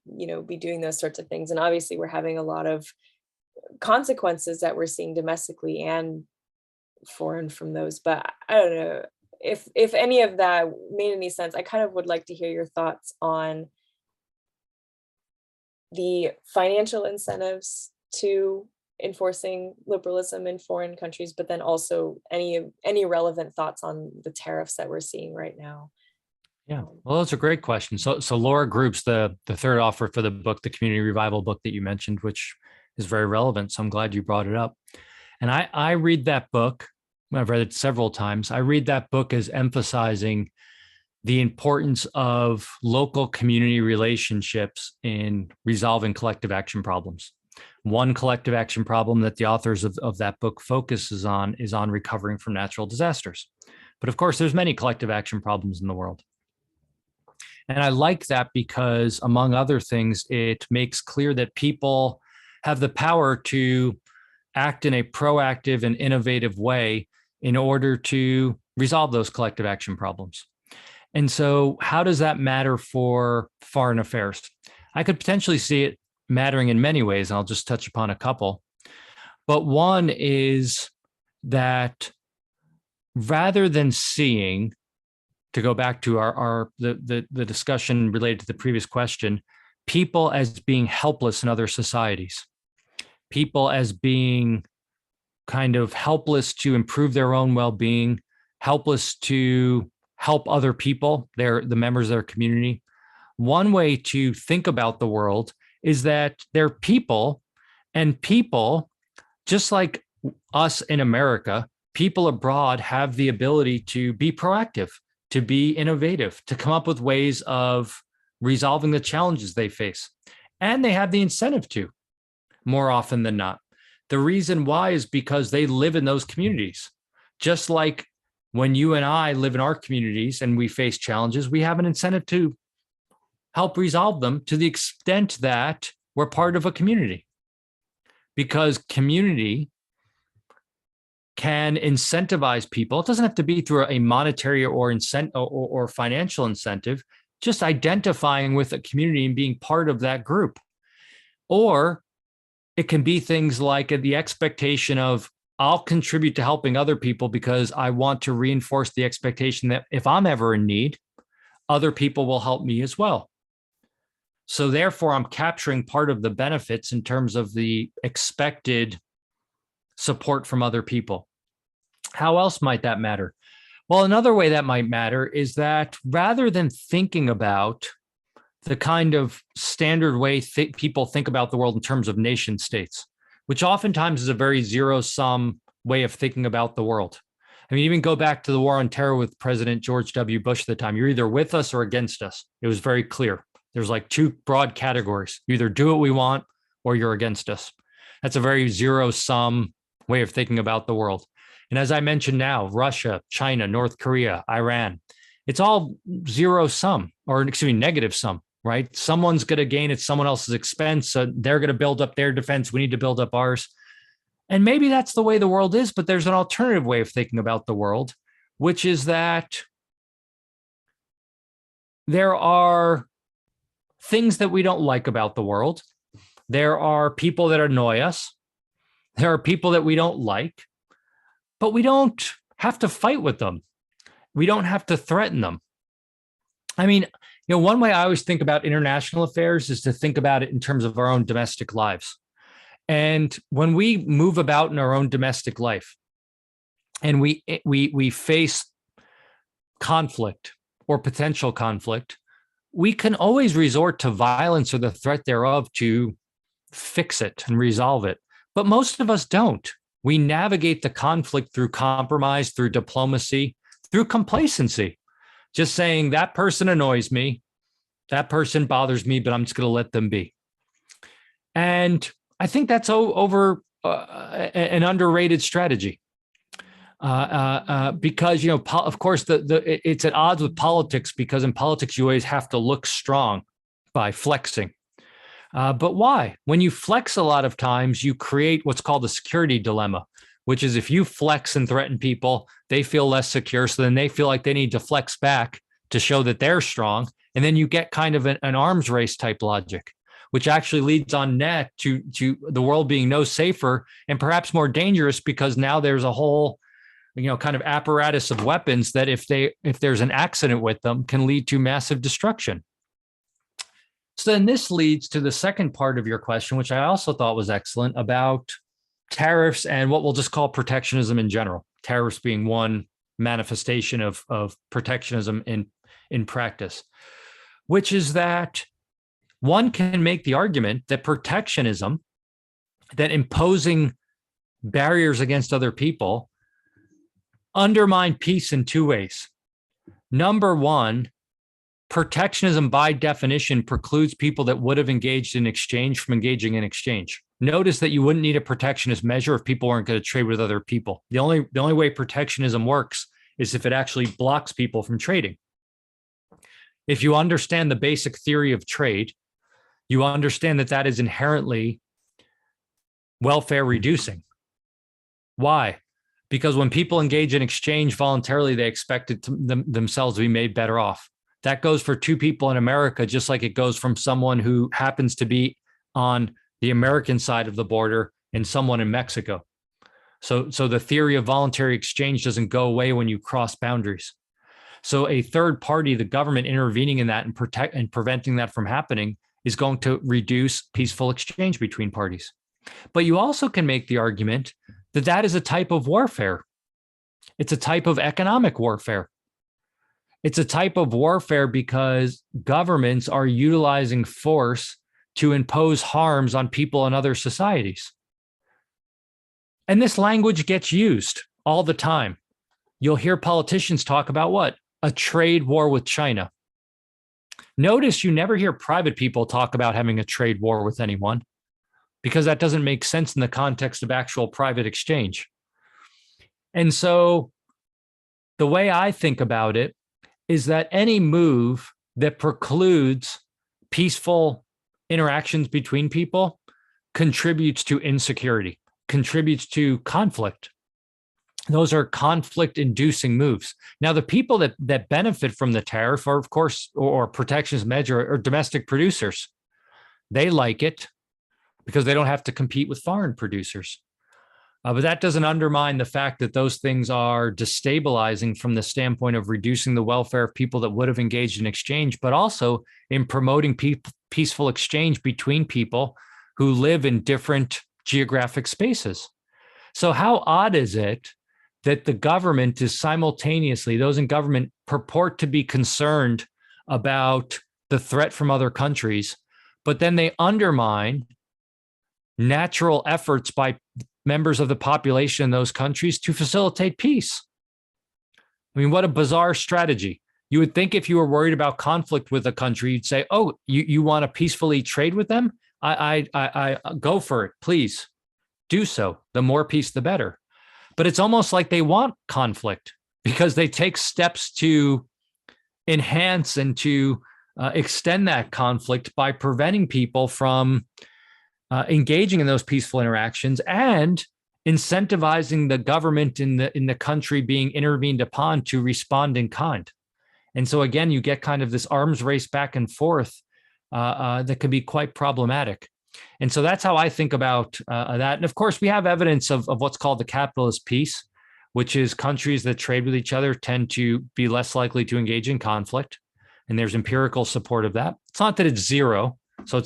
be doing those sorts of things. And obviously we're having a lot of consequences that we're seeing domestically and foreign from those. But I don't know if any of that made any sense. I kind of would like to hear your thoughts on the financial incentives to enforcing liberalism in foreign countries, but then also any relevant thoughts on the tariffs that we're seeing right now. Yeah, well, those are great questions. So Laura groups the third offer for the book, the community revival book that you mentioned, which is very relevant. So I'm glad you brought it up. And I read that book. I've read it several times. I read that book as emphasizing the importance of local community relationships in resolving collective action problems. One collective action problem that the authors of that book focuses on is on recovering from natural disasters. But of course, there's many collective action problems in the world. And I like that because, among other things, it makes clear that people have the power to act in a proactive and innovative way in order to resolve those collective action problems. And so how does that matter for foreign affairs? I could potentially see it mattering in many ways, and I'll just touch upon a couple. But one is that rather than seeing, to go back to the discussion related to the previous question, people as being helpless in other societies, people as being kind of helpless to improve their own well-being, helpless to help other people, the members of their community. One way to think about the world is that they're people, and people, just like us in America, people abroad have the ability to be proactive, to be innovative, to come up with ways of resolving the challenges they face. And they have the incentive to, more often than not. The reason why is because they live in those communities. Just like when you and I live in our communities and we face challenges, we have an incentive to help resolve them to the extent that we're part of a community. Because community can incentivize people. It doesn't have to be through a monetary or financial incentive, just identifying with a community and being part of that group. Or it can be things like the expectation of, I'll contribute to helping other people because I want to reinforce the expectation that if I'm ever in need, other people will help me as well. So therefore, I'm capturing part of the benefits in terms of the expected support from other people. How else might that matter? Well, another way that might matter is that rather than thinking about the kind of standard way people think about the world in terms of nation states, which oftentimes is a very zero-sum way of thinking about the world. I mean, even go back to the war on terror with President George W. Bush at the time. You're either with us or against us. It was very clear. There's like two broad categories. You either do what we want or you're against us. That's a very zero-sum way of thinking about the world. And as I mentioned now, Russia, China, North Korea, Iran, it's all zero-sum, or excuse me, negative sum. right? Someone's going to gain at someone else's expense. So they're going to build up their defense. We need to build up ours. And maybe that's the way the world is, but there's an alternative way of thinking about the world, which is that there are things that we don't like about the world. There are people that annoy us. There are people that we don't like, but we don't have to fight with them. We don't have to threaten them. I mean, one way I always think about international affairs is to think about it in terms of our own domestic lives. And when we move about in our own domestic life and we face conflict or potential conflict, we can always resort to violence or the threat thereof to fix it and resolve it. But most of us don't. We navigate the conflict through compromise, through diplomacy, through complacency. Just saying that person annoys me, that person bothers me, but I'm just going to let them be. And I think that's over an underrated strategy because, of course, it's at odds with politics, because in politics, you always have to look strong by flexing. But why? When you flex a lot of times, you create what's called a security dilemma, which is if you flex and threaten people, they feel less secure. So then they feel like they need to flex back to show that they're strong. And then you get kind of an arms race type logic, which actually leads on net to the world being no safer and perhaps more dangerous, because now there's a whole, kind of apparatus of weapons that if there's an accident with them can lead to massive destruction. So then this leads to the second part of your question, which I also thought was excellent, about tariffs and what we'll just call protectionism in general. Tariffs being one manifestation of protectionism in practice, which is that one can make the argument that protectionism, that imposing barriers against other people, undermine peace in two ways. Number one, protectionism by definition precludes people that would have engaged in exchange from engaging in exchange. Notice that you wouldn't need a protectionist measure if people weren't going to trade with other people. The only way protectionism works is if it actually blocks people from trading. If you understand the basic theory of trade, you understand that that is inherently welfare reducing. Why? Because when people engage in exchange voluntarily, they expect themselves to be made better off. That goes for two people in America, just like it goes from someone who happens to be on the American side of the border and someone in Mexico. So the theory of voluntary exchange doesn't go away when you cross boundaries. So a third party, the government, intervening in that and preventing that from happening is going to reduce peaceful exchange between parties. But you also can make the argument that that is a type of warfare. It's a type of economic warfare. It's a type of warfare because governments are utilizing force to impose harms on people and other societies. And this language gets used all the time. You'll hear politicians talk about what? A trade war with China. Notice you never hear private people talk about having a trade war with anyone, because that doesn't make sense in the context of actual private exchange. And so the way I think about it is that any move that precludes peaceful interactions between people contributes to insecurity, contributes to conflict. Those are conflict-inducing moves. Now, the people that benefit from the tariff are, of course, or protectionist measure, are domestic producers. They like it because they don't have to compete with foreign producers. But that doesn't undermine the fact that those things are destabilizing from the standpoint of reducing the welfare of people that would have engaged in exchange, but also in promoting peaceful exchange between people who live in different geographic spaces. So how odd is it that the government is simultaneously, those in government purport to be concerned about the threat from other countries, but then they undermine natural efforts by members of the population in those countries to facilitate peace? I mean, what a bizarre strategy. You would think if you were worried about conflict with a country, you'd say, oh, you want to peacefully trade with them? I go for it. Please do so. The more peace, the better. But it's almost like they want conflict because they take steps to enhance and to extend that conflict by preventing people from engaging in those peaceful interactions and incentivizing the government in the country being intervened upon to respond in kind. And so again, you get kind of this arms race back and forth that can be quite problematic. And so that's how I think about that. And of course, we have evidence of what's called the capitalist peace, which is countries that trade with each other tend to be less likely to engage in conflict. And there's empirical support of that. It's not that it's zero. So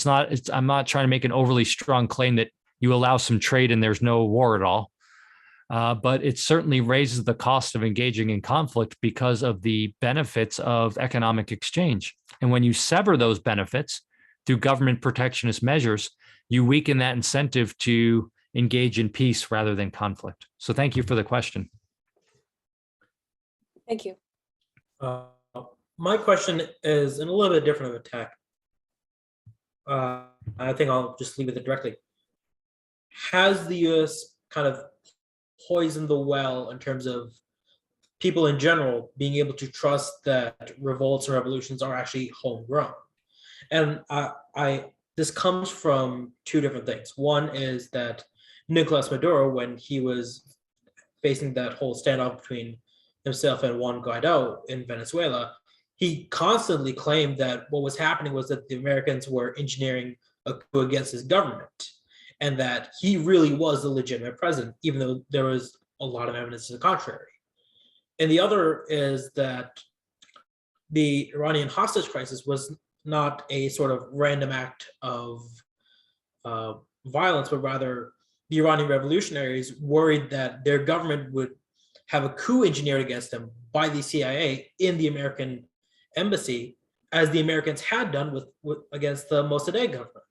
I'm not trying to make an overly strong claim that you allow some trade and there's no war at all. But it certainly raises the cost of engaging in conflict because of the benefits of economic exchange. And when you sever those benefits through government protectionist measures, you weaken that incentive to engage in peace rather than conflict. So thank you for the question. Thank you. My question is in a little bit different of a tack. I think I'll just leave it directly. Has the US kind of poisoned the well in terms of people in general being able to trust that revolts and revolutions are actually homegrown? And this comes from two different things. One is that Nicolas Maduro, when he was facing that whole standoff between himself and Juan Guaido in Venezuela, he constantly claimed that what was happening was that the Americans were engineering a coup against his government, and that he really was the legitimate president, even though there was a lot of evidence to the contrary. And the other is that the Iranian hostage crisis was not a sort of random act of violence, but rather the Iranian revolutionaries worried that their government would have a coup engineered against them by the CIA in the American embassy, as the Americans had done with against the Mossadegh government.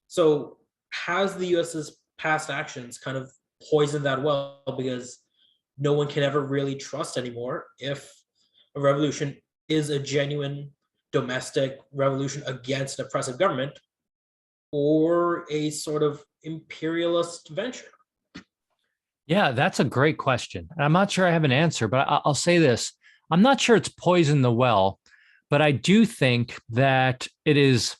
So has the US's past actions kind of poisoned that well, because no one can ever really trust anymore if a revolution is a genuine domestic revolution against an oppressive government or a sort of imperialist venture? Yeah, that's a great question. And I'm not sure I have an answer, but I'll say this. I'm not sure it's poisoned the well, but I do think that it is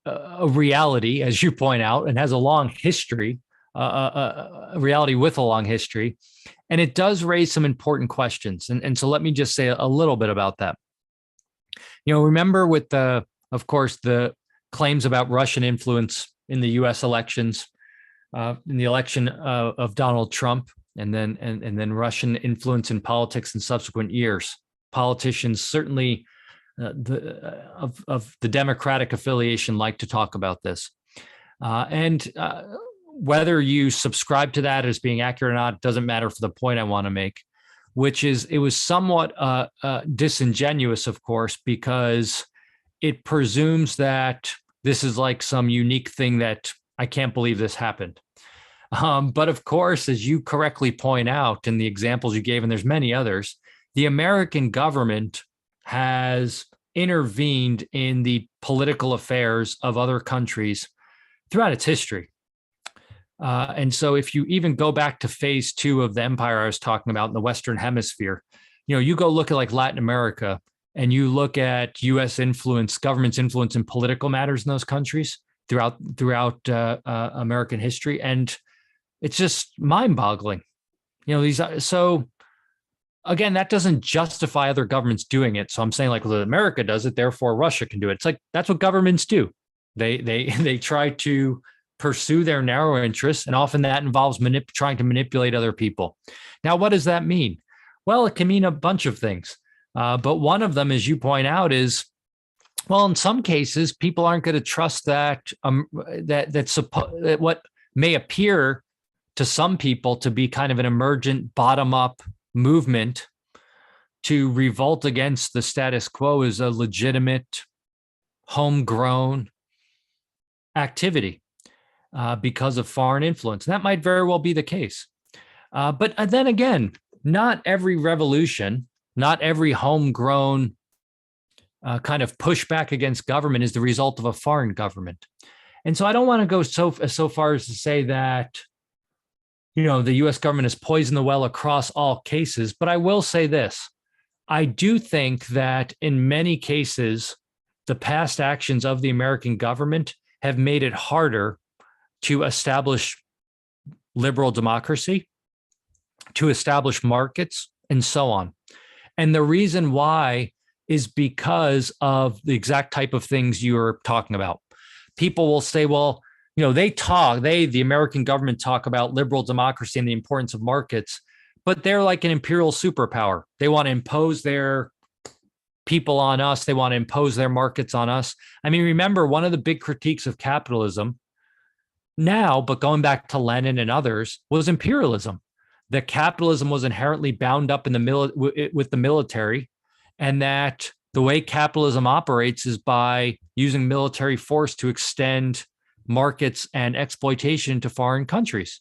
a reality, as you point out, and has a long history, a reality with a long history. And it does raise some important questions. And so let me just say a little bit about that. Remember with of course, the claims about Russian influence in the US elections, in the election of Donald Trump, and then Russian influence in politics in subsequent years. Politicians, certainly of the Democratic affiliation, like to talk about this. And whether you subscribe to that as being accurate or not doesn't matter for the point I want to make, which is it was somewhat disingenuous, of course, because it presumes that this is like some unique thing that I can't believe this happened. But of course, as you correctly point out in the examples you gave, and there's many others, the American government has intervened in the political affairs of other countries throughout its history. And so if you even go back to phase 2 of the empire I was talking about in the Western Hemisphere, you go look at like Latin America and you look at US influence, government's influence in political matters in those countries throughout American history. And it's just mind-boggling. So again, that doesn't justify other governments doing it. So I'm saying, like, well, America does it, therefore Russia can do it. It's like that's what governments do. They try to pursue their narrow interests, and often that involves trying to manipulate other people. Now, what does that mean? Well, it can mean a bunch of things. But one of them, as you point out, is, well, in some cases, people aren't going to trust that what may appear to some people to be kind of an emergent bottom-up movement to revolt against the status quo is a legitimate, homegrown activity because of foreign influence. And that might very well be the case. But then again, not every revolution, not every homegrown kind of pushback against government is the result of a foreign government. And so I don't want to go so far as to say that the US government has poisoned the well across all cases, but I will say this. I do think that in many cases, the past actions of the American government have made it harder to establish liberal democracy, to establish markets, and so on. And the reason why is because of the exact type of things you're talking about. People will say, well, the American government talk about liberal democracy and the importance of markets, but they're like an imperial superpower. They want to impose their people on us. They want to impose their markets on us. I mean, remember, one of the big critiques of capitalism now, but going back to Lenin and others, was imperialism. That capitalism was inherently bound up in with the military, and that the way capitalism operates is by using military force to extend markets and exploitation to foreign countries.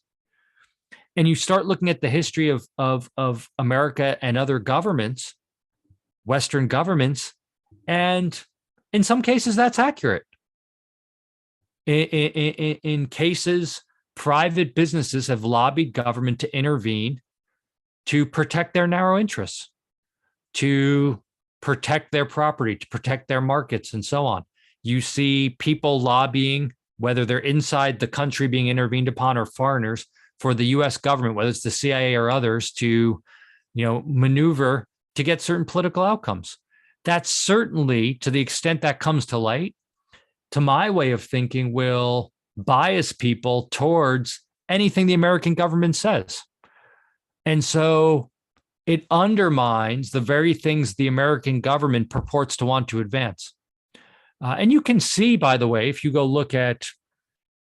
And you start looking at the history of America and other governments, Western governments, and in some cases that's accurate. In cases, private businesses have lobbied government to intervene to protect their narrow interests, to protect their property, to protect their markets, and so on. You see people lobbying, whether they're inside the country being intervened upon or foreigners, for the US government, whether it's the CIA or others, to maneuver to get certain political outcomes. That certainly, to the extent that comes to light, to my way of thinking, will bias people towards anything the American government says. And so it undermines the very things the American government purports to want to advance. And you can see, by the way, if you go look at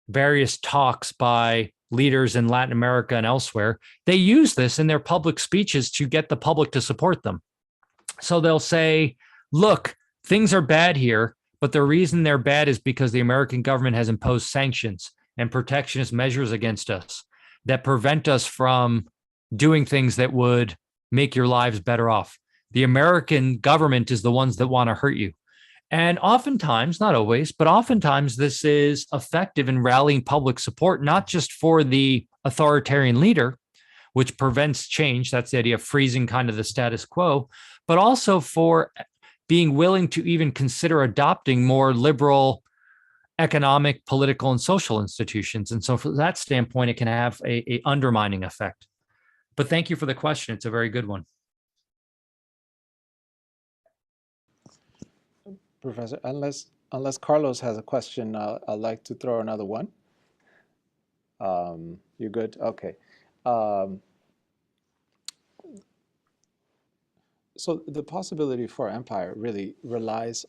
various talks by leaders in Latin America and elsewhere, they use this in their public speeches to get the public to support them. So they'll say, look, things are bad here, but the reason they're bad is because the American government has imposed sanctions and protectionist measures against us that prevent us from doing things that would make your lives better off. The American government is the ones that want to hurt you. And oftentimes, not always, but oftentimes this is effective in rallying public support, not just for the authoritarian leader, which prevents change. That's the idea of freezing kind of the status quo, but also for being willing to even consider adopting more liberal economic, political, and social institutions. And so from that standpoint, it can have a undermining effect. But thank you for the question. It's a very good one. Professor, unless Carlos has a question, I'd like to throw another one. You good? Okay. So the possibility for empire really relies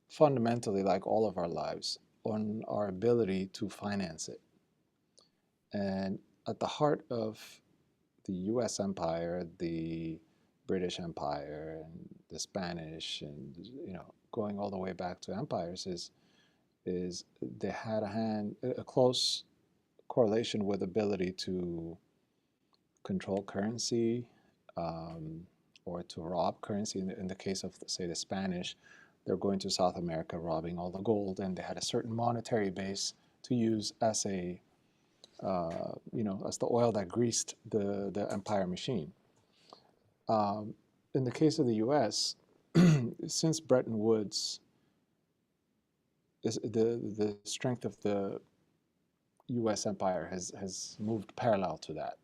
fundamentally, like all of our lives, on our ability to finance it. And at the heart of the US empire, the British Empire, and the Spanish, and going all the way back to empires, is they had a close correlation with ability to control currency, or to rob currency. In the case of, say, the Spanish, they're going to South America, robbing all the gold, and they had a certain monetary base to use as a as the oil that greased the empire machine. In the case of the U.S., since Bretton Woods, the strength of the U.S. empire has moved parallel to that,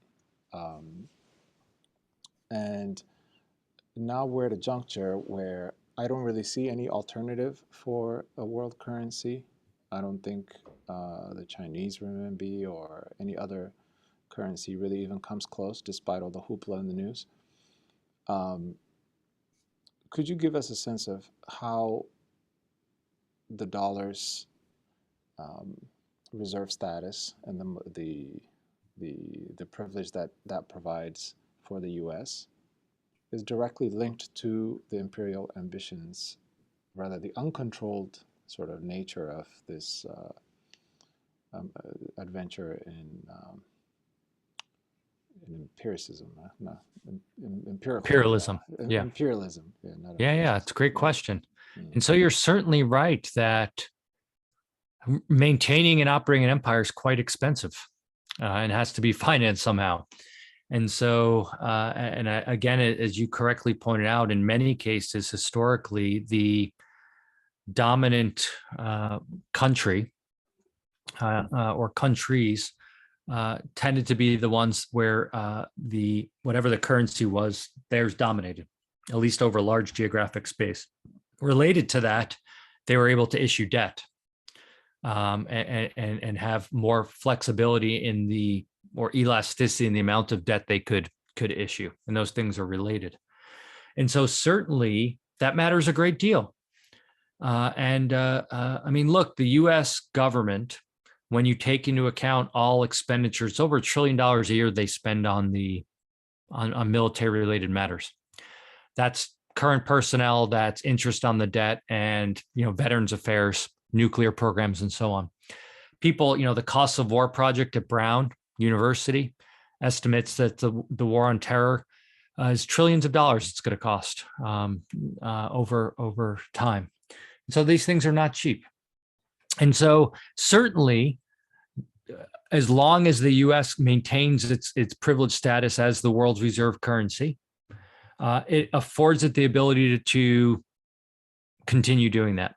and now we're at a juncture where I don't really see any alternative for a world currency. I don't think the Chinese renminbi or any other currency really even comes close, despite all the hoopla in the news. Could you give us a sense of how the dollar's reserve status and the privilege that provides for the U.S. is directly linked to the imperial ambitions, rather the uncontrolled sort of nature of this adventure in empiricism, Imperialism. Yeah. Imperialism. Yeah. It's a great question. And so you're certainly right that maintaining and operating an empire is quite expensive and has to be financed somehow. And so, again, as you correctly pointed out, in many cases, historically, the dominant country or countries tended to be the ones where whatever the currency was, theirs dominated, at least over a large geographic space. Related to that, they were able to issue debt and have more flexibility in the or elasticity in the amount of debt they could issue, and those things are related. And so certainly that matters a great deal. I mean, look, the U.S. government, when you take into account all expenditures, it's over $1 trillion a year they spend on military-related matters. That's current personnel, that's interest on the debt, and veterans affairs, nuclear programs, and so on. People, the cost of war project at Brown University estimates that the war on terror is trillions of dollars it's going to cost over time. So these things are not cheap. And so certainly, as long as the U.S. maintains its privileged status as the world's reserve currency, it affords it the ability to continue doing that.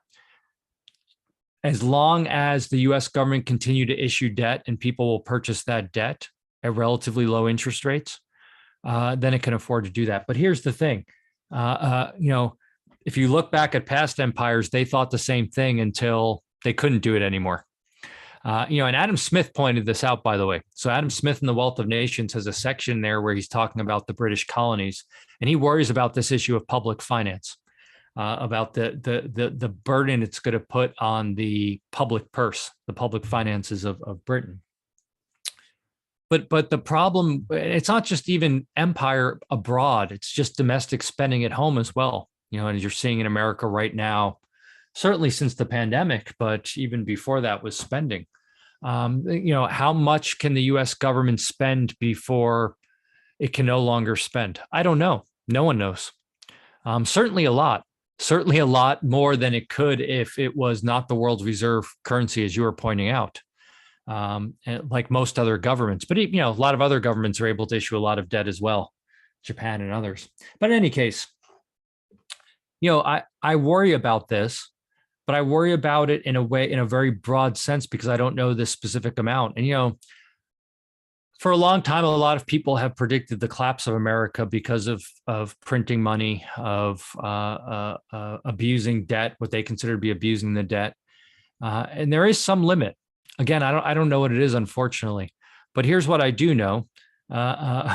As long as the U.S. government continue to issue debt and people will purchase that debt at relatively low interest rates, then it can afford to do that. But here's the thing, if you look back at past empires, they thought the same thing until they couldn't do it anymore. And Adam Smith pointed this out, by the way. So Adam Smith in The Wealth of Nations has a section there where he's talking about the British colonies, and he worries about this issue of public finance, about the burden it's going to put on the public purse, the public finances of Britain. But the problem, it's not just even empire abroad, it's just domestic spending at home as well. And as you're seeing in America right now, certainly since the pandemic, but even before that was spending. How much can the U.S. government spend before it can no longer spend? I don't know. No one knows. Certainly a lot more than it could if it was not the world's reserve currency, as you were pointing out, like most other governments. But, a lot of other governments are able to issue a lot of debt as well, Japan and others. But in any case, I worry about this, but I worry about it in a very broad sense, because I don't know this specific amount. And, for a long time, a lot of people have predicted the collapse of America because of printing money, of abusing debt, what they consider to be abusing the debt. And there is some limit. Again, I don't know what it is, unfortunately. But here's what I do know.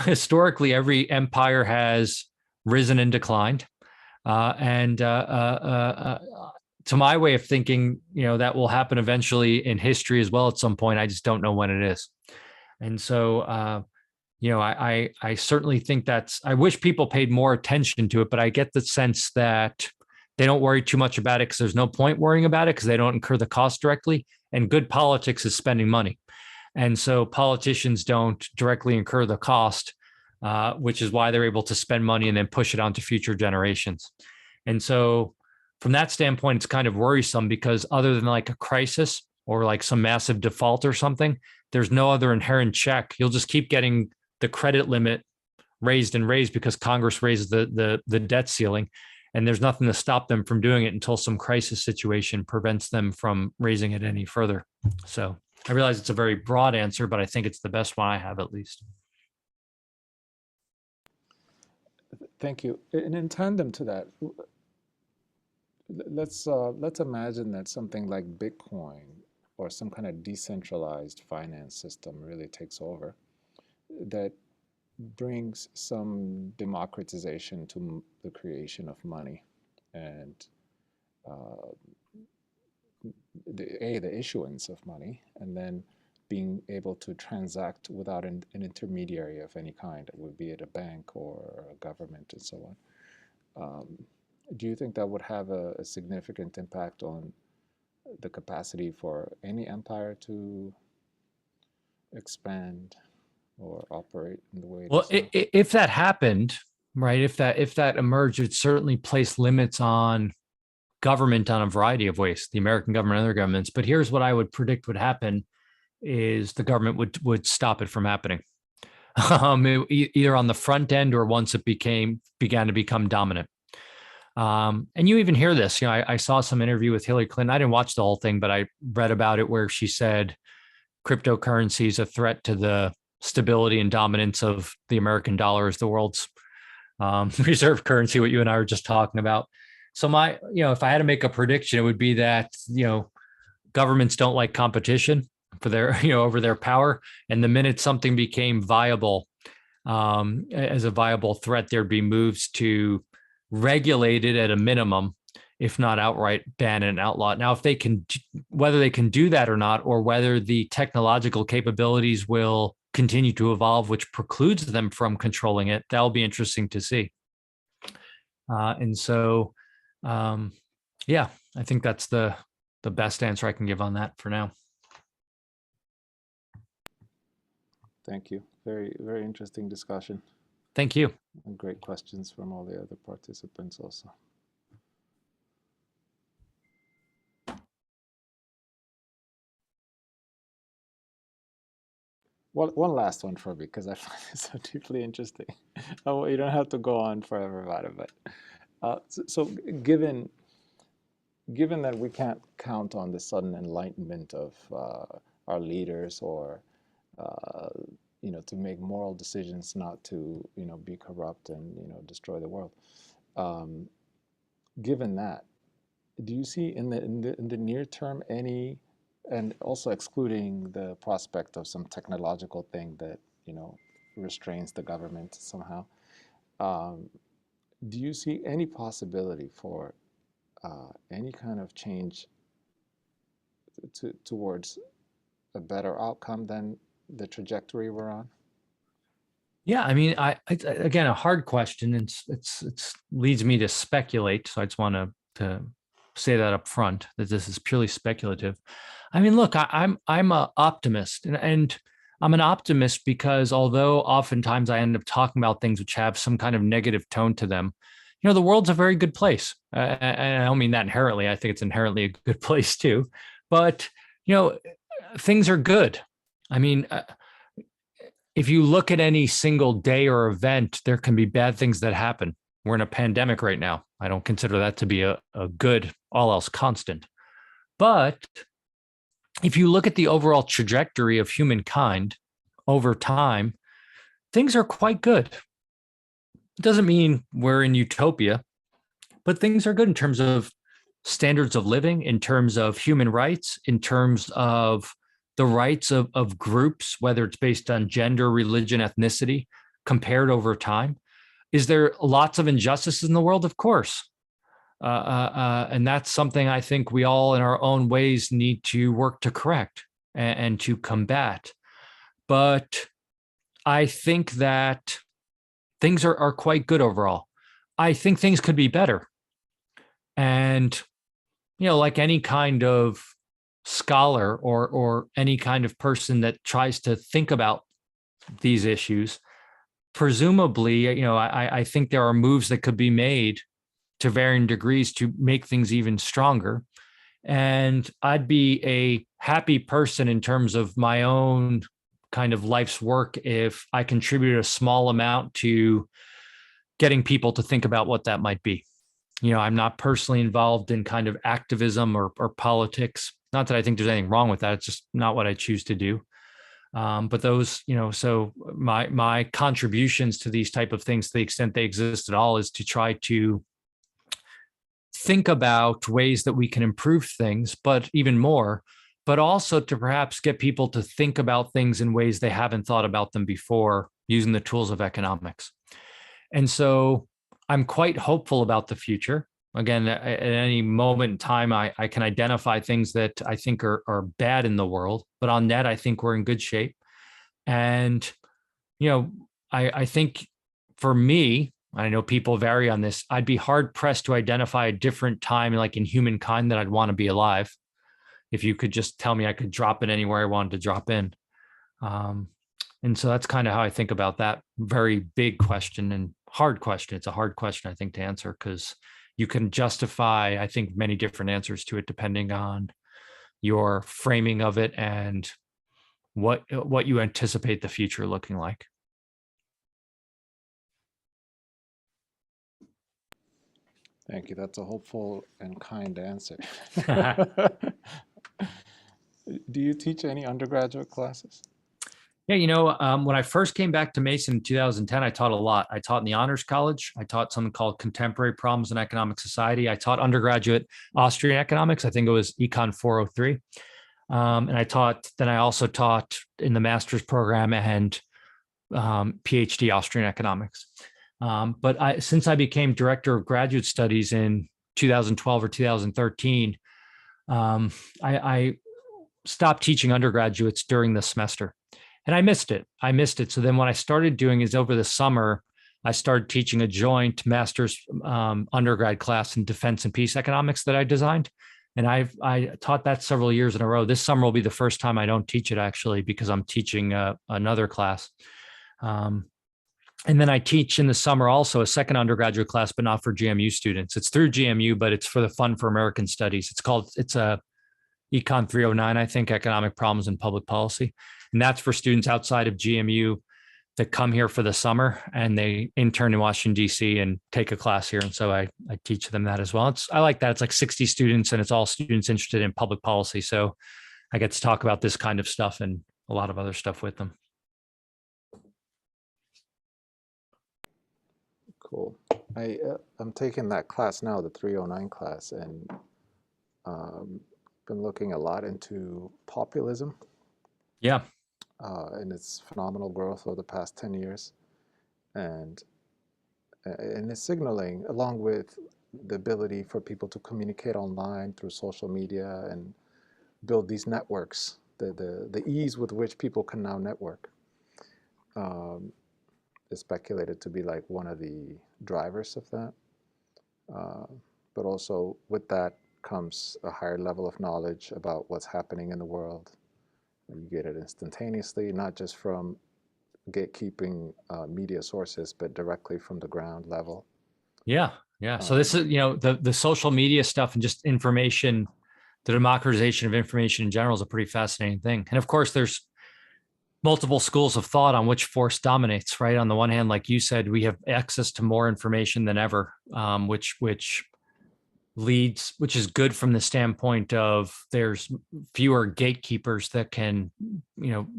Historically, every empire has risen and declined. To my way of thinking, that will happen eventually in history as well at some point. I just don't know when it is. And so, I certainly think I wish people paid more attention to it, but I get the sense that they don't worry too much about it because there's no point worrying about it because they don't incur the cost directly. And good politics is spending money. And so politicians don't directly incur the cost, which is why they're able to spend money and then push it onto future generations. And so from that standpoint, it's kind of worrisome because other than like a crisis or like some massive default or something, there's no other inherent check. You'll just keep getting the credit limit raised and raised because Congress raises the debt ceiling, and there's nothing to stop them from doing it until some crisis situation prevents them from raising it any further. So I realize it's a very broad answer, but I think it's the best one I have, at least. Thank you. And in tandem to that, let's imagine that something like Bitcoin or some kind of decentralized finance system really takes over, that brings some democratization to the creation of money and the issuance of money, and then being able to transact without an intermediary of any kind, would be it a bank or a government and so on. Do you think that would have a significant impact on the capacity for any empire to expand or operate in the way? Well, if that happened, right, if that emerged, it certainly place limits on government on a variety of ways, the American government and other governments. But here's what I would predict would happen is the government would stop it from happening. Either on the front end or once it began to become dominant. And you even hear this, I saw some interview with Hillary Clinton. I didn't watch the whole thing, but I read about it where she said cryptocurrency is a threat to the stability and dominance of the American dollar as the world's reserve currency, what you and I were just talking about. So if I had to make a prediction, it would be that, governments don't like competition for their, over their power. And the minute something became viable, as a viable threat, there'd be moves to regulate it at a minimum, if not outright ban and outlaw it. Now, whether they can do that or not, or whether the technological capabilities will continue to evolve, which precludes them from controlling it, that'll be interesting to see. And so, yeah, I think that's the best answer I can give on that for now. Thank you. Very, very interesting discussion. Thank you. And great questions from all the other participants also. One last one for me, because I find it so deeply interesting. Oh, you don't have to go on forever about it, but so given that we can't count on the sudden enlightenment of our leaders, or to make moral decisions not to be corrupt and destroy the world, given that, do you see in the near term any, and also excluding the prospect of some technological thing that restrains the government somehow, do you see any possibility for any kind of change towards a better outcome than the trajectory we're on? Yeah, I mean, again, a hard question. It's leads me to speculate. So I just want to say that up front, that this is purely speculative. I mean, look, I'm an optimist, and I'm an optimist because although oftentimes I end up talking about things which have some kind of negative tone to them, the world's a very good place. And I don't mean that inherently. I think it's inherently a good place too. But, things are good. I mean, if you look at any single day or event, there can be bad things that happen. We're in a pandemic right now. I don't consider that to be a good, all else constant. But if you look at the overall trajectory of humankind over time, things are quite good. It doesn't mean we're in utopia, but things are good in terms of standards of living, in terms of human rights, in terms of the rights of groups, whether it's based on gender, religion, ethnicity, compared over time. Is there lots of injustices in the world? Of course. And that's something I think we all in our own ways need to work to correct and to combat. But I think that things are quite good overall. I think things could be better. And, like any kind of scholar or any kind of person that tries to think about these issues, presumably, I think there are moves that could be made to varying degrees to make things even stronger. And I'd be a happy person in terms of my own kind of life's work if I contributed a small amount to getting people to think about what that might be. I'm not personally involved in kind of activism or politics. Not that I think there's anything wrong with that. It's just not what I choose to do. But those, so my contributions to these type of things, to the extent they exist at all, is to try to think about ways that we can improve things, but even more, but also to perhaps get people to think about things in ways they haven't thought about them before, using the tools of economics. And so I'm quite hopeful about the future. Again, at any moment in time, I can identify things that I think are bad in the world, but on net, I think we're in good shape. And, I think for me, I know people vary on this, I'd be hard pressed to identify a different time, like in humankind, that I'd want to be alive. If you could just tell me I could drop in anywhere I wanted to drop in. And so that's kind of how I think about that very big question and hard question. It's a hard question, I think, to answer, because you can justify, I think, many different answers to it depending on your framing of it and what you anticipate the future looking like. Thank you. That's a hopeful and kind answer. Do you teach any undergraduate classes? Yeah, when I first came back to Mason in 2010, I taught a lot. I taught in the Honors College. I taught something called Contemporary Problems in Economic Society. I taught undergraduate Austrian economics. I think it was Econ 403. Then I also taught in the master's program and PhD Austrian economics. But since I became director of graduate studies in 2012 or 2013, I stopped teaching undergraduates during the semester. And I missed it. So then what I started doing is over the summer, I started teaching a joint master's undergrad class in defense and peace economics that I designed. And I taught that several years in a row. This summer will be the first time I don't teach it, actually, because I'm teaching another class. And then I teach in the summer also a second undergraduate class, but not for GMU students. It's through GMU, but it's for the Fund for American Studies. It's a Econ 309, I think, Economic Problems in Public Policy. And that's for students outside of GMU that come here for the summer and they intern in Washington, D.C. and take a class here. And so I teach them that as well. I like that. It's like 60 students and it's all students interested in public policy. So I get to talk about this kind of stuff and a lot of other stuff with them. Cool. I'm taking that class now, the 309 class, and been looking a lot into populism. Yeah. And its phenomenal growth over the past 10 years. And it's signaling, along with the ability for people to communicate online through social media and build these networks, the ease with which people can now network, is speculated to be like one of the drivers of that. But also with that comes a higher level of knowledge about what's happening in the world. You get it instantaneously, not just from gatekeeping media sources, but directly from the ground level. Yeah. So this is, the social media stuff and just information, the democratization of information in general is a pretty fascinating thing. And of course, there's multiple schools of thought on which force dominates, right? On the one hand, like you said, we have access to more information than ever, which is good from the standpoint of there's fewer gatekeepers that can,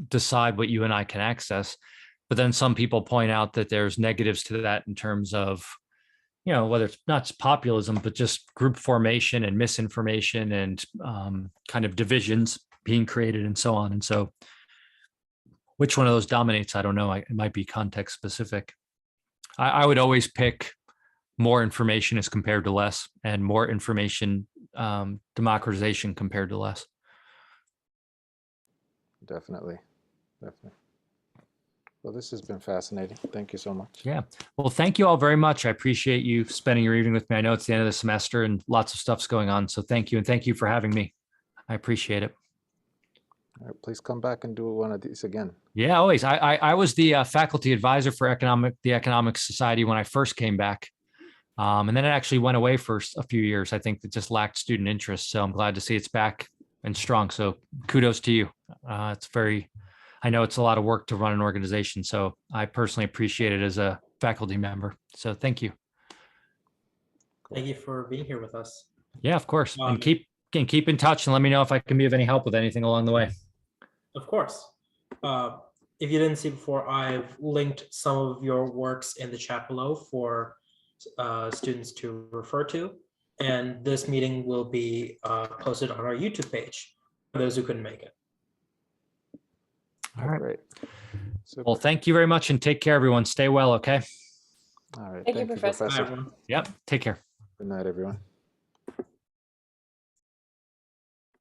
decide what you and I can access. But then some people point out that there's negatives to that in terms of, whether it's not populism, but just group formation and misinformation and kind of divisions being created and so on. And so which one of those dominates? I don't know. It might be context specific. I would always pick more information as compared to less, and more information democratization compared to less. Definitely. Well, this has been fascinating. Thank you so much. Yeah. Well, thank you all very much. I appreciate you spending your evening with me. I know it's the end of the semester and lots of stuff's going on. So thank you. And thank you for having me. I appreciate it. All right, please come back and do one of these again. Yeah, always. I was the faculty advisor for the Economic Society when I first came back. And then it actually went away for a few years. I think it just lacked student interest. So I'm glad to see it's back and strong. So kudos to you. I know it's a lot of work to run an organization. So I personally appreciate it as a faculty member. So thank you. Thank you for being here with us. Yeah, of course. And keep in touch and let me know if I can be of any help with anything along the way. Of course. If you didn't see before, I've linked some of your works in the chat below for students to refer to. And this meeting will be posted on our YouTube page for those who couldn't make it. All right. Great. Super. Well, thank you very much and take care, everyone. Stay well, okay? All right. Thank you, Professor. Bye, everyone. Yep. Take care. Good night, everyone.